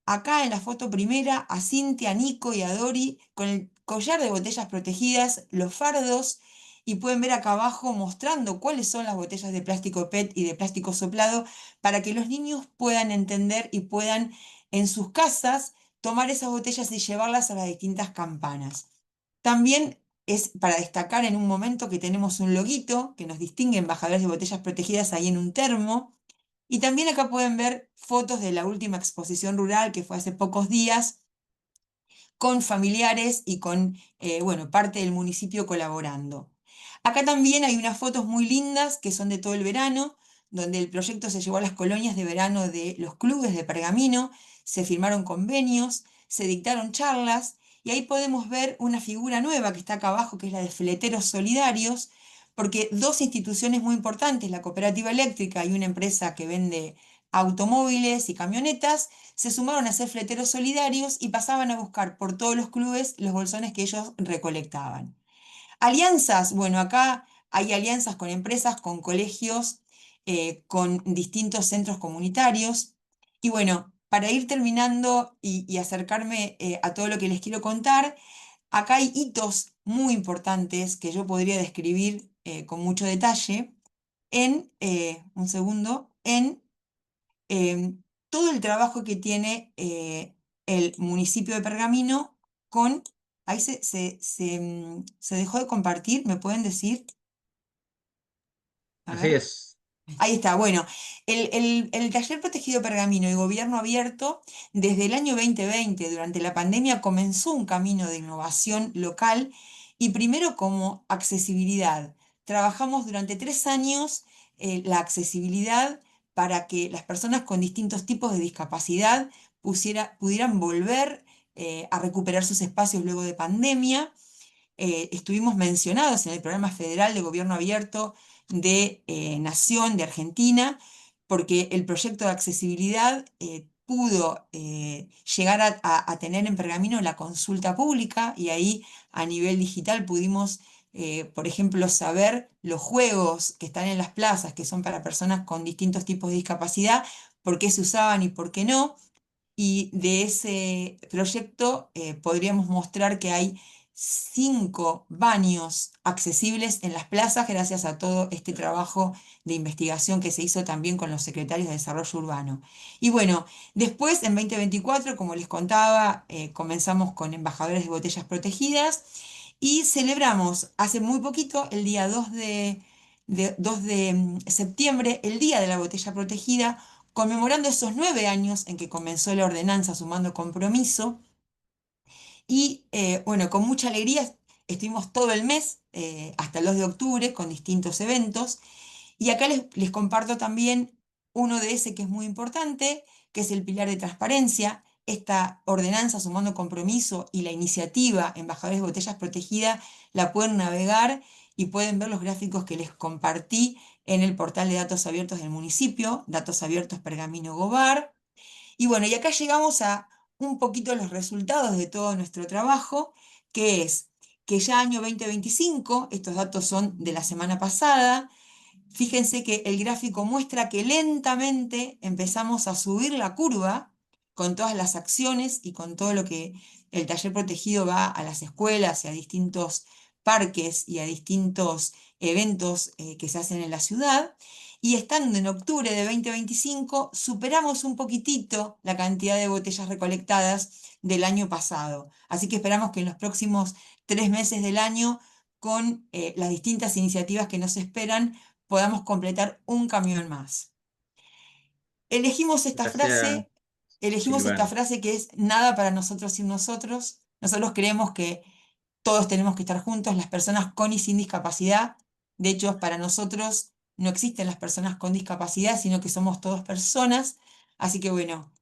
acá en la foto primera a Cintia, a Nico y a Dori con el collar de botellas protegidas, los fardos, y pueden ver acá abajo mostrando cuáles son las botellas de plástico PET y de plástico soplado para que los niños puedan entender y puedan en sus casas tomar esas botellas y llevarlas a las distintas campanas. También es para destacar en un momento que tenemos un loguito que nos distingue embajadores de botellas protegidas ahí en un termo. Y también acá pueden ver fotos de la última exposición rural que fue hace pocos días con familiares y con bueno, parte del municipio colaborando. Acá también hay unas fotos muy lindas que son de todo el verano, donde el proyecto se llevó a las colonias de verano de los clubes de Pergamino, se firmaron convenios, se dictaron charlas, y ahí podemos ver una figura nueva que está acá abajo, que es la de fleteros solidarios, porque dos instituciones muy importantes, la cooperativa eléctrica y una empresa que vende automóviles y camionetas, se sumaron a ser fleteros solidarios y pasaban a buscar por todos los clubes los bolsones que ellos recolectaban. Alianzas, bueno, acá hay alianzas con empresas, con colegios, con distintos centros comunitarios. Y bueno, para ir terminando y acercarme a todo lo que les quiero contar, acá hay hitos muy importantes que yo podría describir con mucho detalle un segundo, en todo el trabajo que tiene el municipio de Pergamino con... Ahí se dejó de compartir, ¿me pueden decir? A Así ver. es. Ahí está, bueno, el Taller Protegido Pergamino y Gobierno Abierto, desde el año 2020, durante la pandemia, comenzó un camino de innovación local y primero como accesibilidad. Trabajamos durante 3 años la accesibilidad para que las personas con distintos tipos de discapacidad pudieran volver a recuperar sus espacios luego de pandemia. Estuvimos mencionados en el programa federal de gobierno abierto de Nación de Argentina, porque el proyecto de accesibilidad pudo llegar a tener en Pergamino la consulta pública y ahí a nivel digital pudimos, por ejemplo, saber los juegos que están en las plazas, que son para personas con distintos tipos de discapacidad, por qué se usaban y por qué no. Y de ese proyecto podríamos mostrar que hay 5 baños accesibles en las plazas gracias a todo este trabajo de investigación que se hizo también con los secretarios de Desarrollo Urbano. Y bueno, después en 2024, como les contaba, comenzamos con embajadores de botellas protegidas y celebramos hace muy poquito, el día 2 de septiembre, el Día de la Botella Protegida, conmemorando esos 9 años en que comenzó la ordenanza Sumando Compromiso. Y bueno, con mucha alegría estuvimos todo el mes, hasta el 2 de octubre, con distintos eventos. Y acá les comparto también uno de ese que es muy importante, que es el pilar de transparencia, esta ordenanza Sumando Compromiso y la iniciativa Embajadores de Botellas Protegidas la pueden navegar y pueden ver los gráficos que les compartí en el portal de datos abiertos del municipio, Datos Abiertos Pergamino Gobar. Y bueno, y acá llegamos a un poquito los resultados de todo nuestro trabajo, que es que ya año 2025, estos datos son de la semana pasada, fíjense que el gráfico muestra que lentamente empezamos a subir la curva con todas las acciones y con todo lo que el taller protegido va a las escuelas y a distintos parques y a distintos eventos que se hacen en la ciudad. Y estando en octubre de 2025, superamos un poquitito la cantidad de botellas recolectadas del año pasado. Así que esperamos que en los próximos 3 meses del año, con las distintas iniciativas que nos esperan, podamos completar un camión más. Elegimos esta Gracias, frase, elegimos esta Silvana. frase que es nada para nosotros sin nosotros. Nosotros creemos que todos tenemos que estar juntos, las personas con y sin discapacidad. De hecho, para nosotros no existen las personas con discapacidad, sino que somos todos personas. Así que bueno,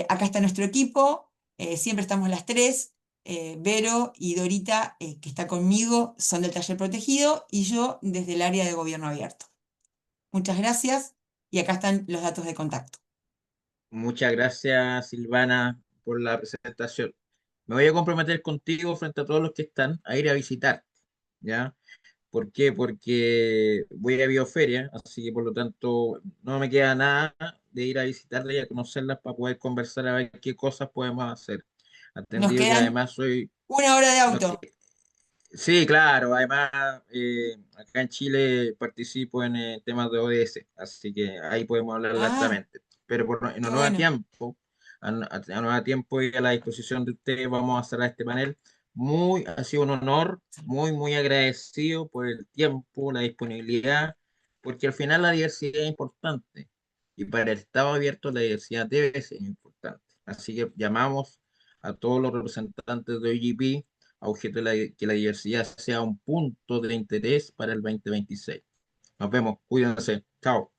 acá está nuestro equipo, siempre estamos las tres. Vero y Dorita, que está conmigo, son del taller protegido y yo desde el área de gobierno abierto. Muchas gracias y acá están los datos de contacto. Muchas gracias, Silvana, por la presentación. Me voy a comprometer contigo frente a todos los que están a ir a visitar, ¿ya? ¿Por qué? Porque voy a Bioferia, así que por lo tanto no me queda nada de ir a visitarla y a conocerlas para poder conversar a ver qué cosas podemos hacer. Nos Atendido que quedan además soy... 1 hora de no, auto. sí, claro, además acá en Chile participo en temas de ODS, así que ahí podemos hablar Ah, largamente. Pero en qué honor a bueno. tiempo, a honor a tiempo y a la disposición de ustedes, vamos a cerrar este panel. Ha sido un honor, muy agradecido por el tiempo, la disponibilidad, porque al final la diversidad es importante y para el Estado abierto la diversidad debe ser importante. Así que llamamos a todos los representantes de OGP a objeto de que la diversidad sea un punto de interés para el 2026. Nos vemos, cuídense, chao.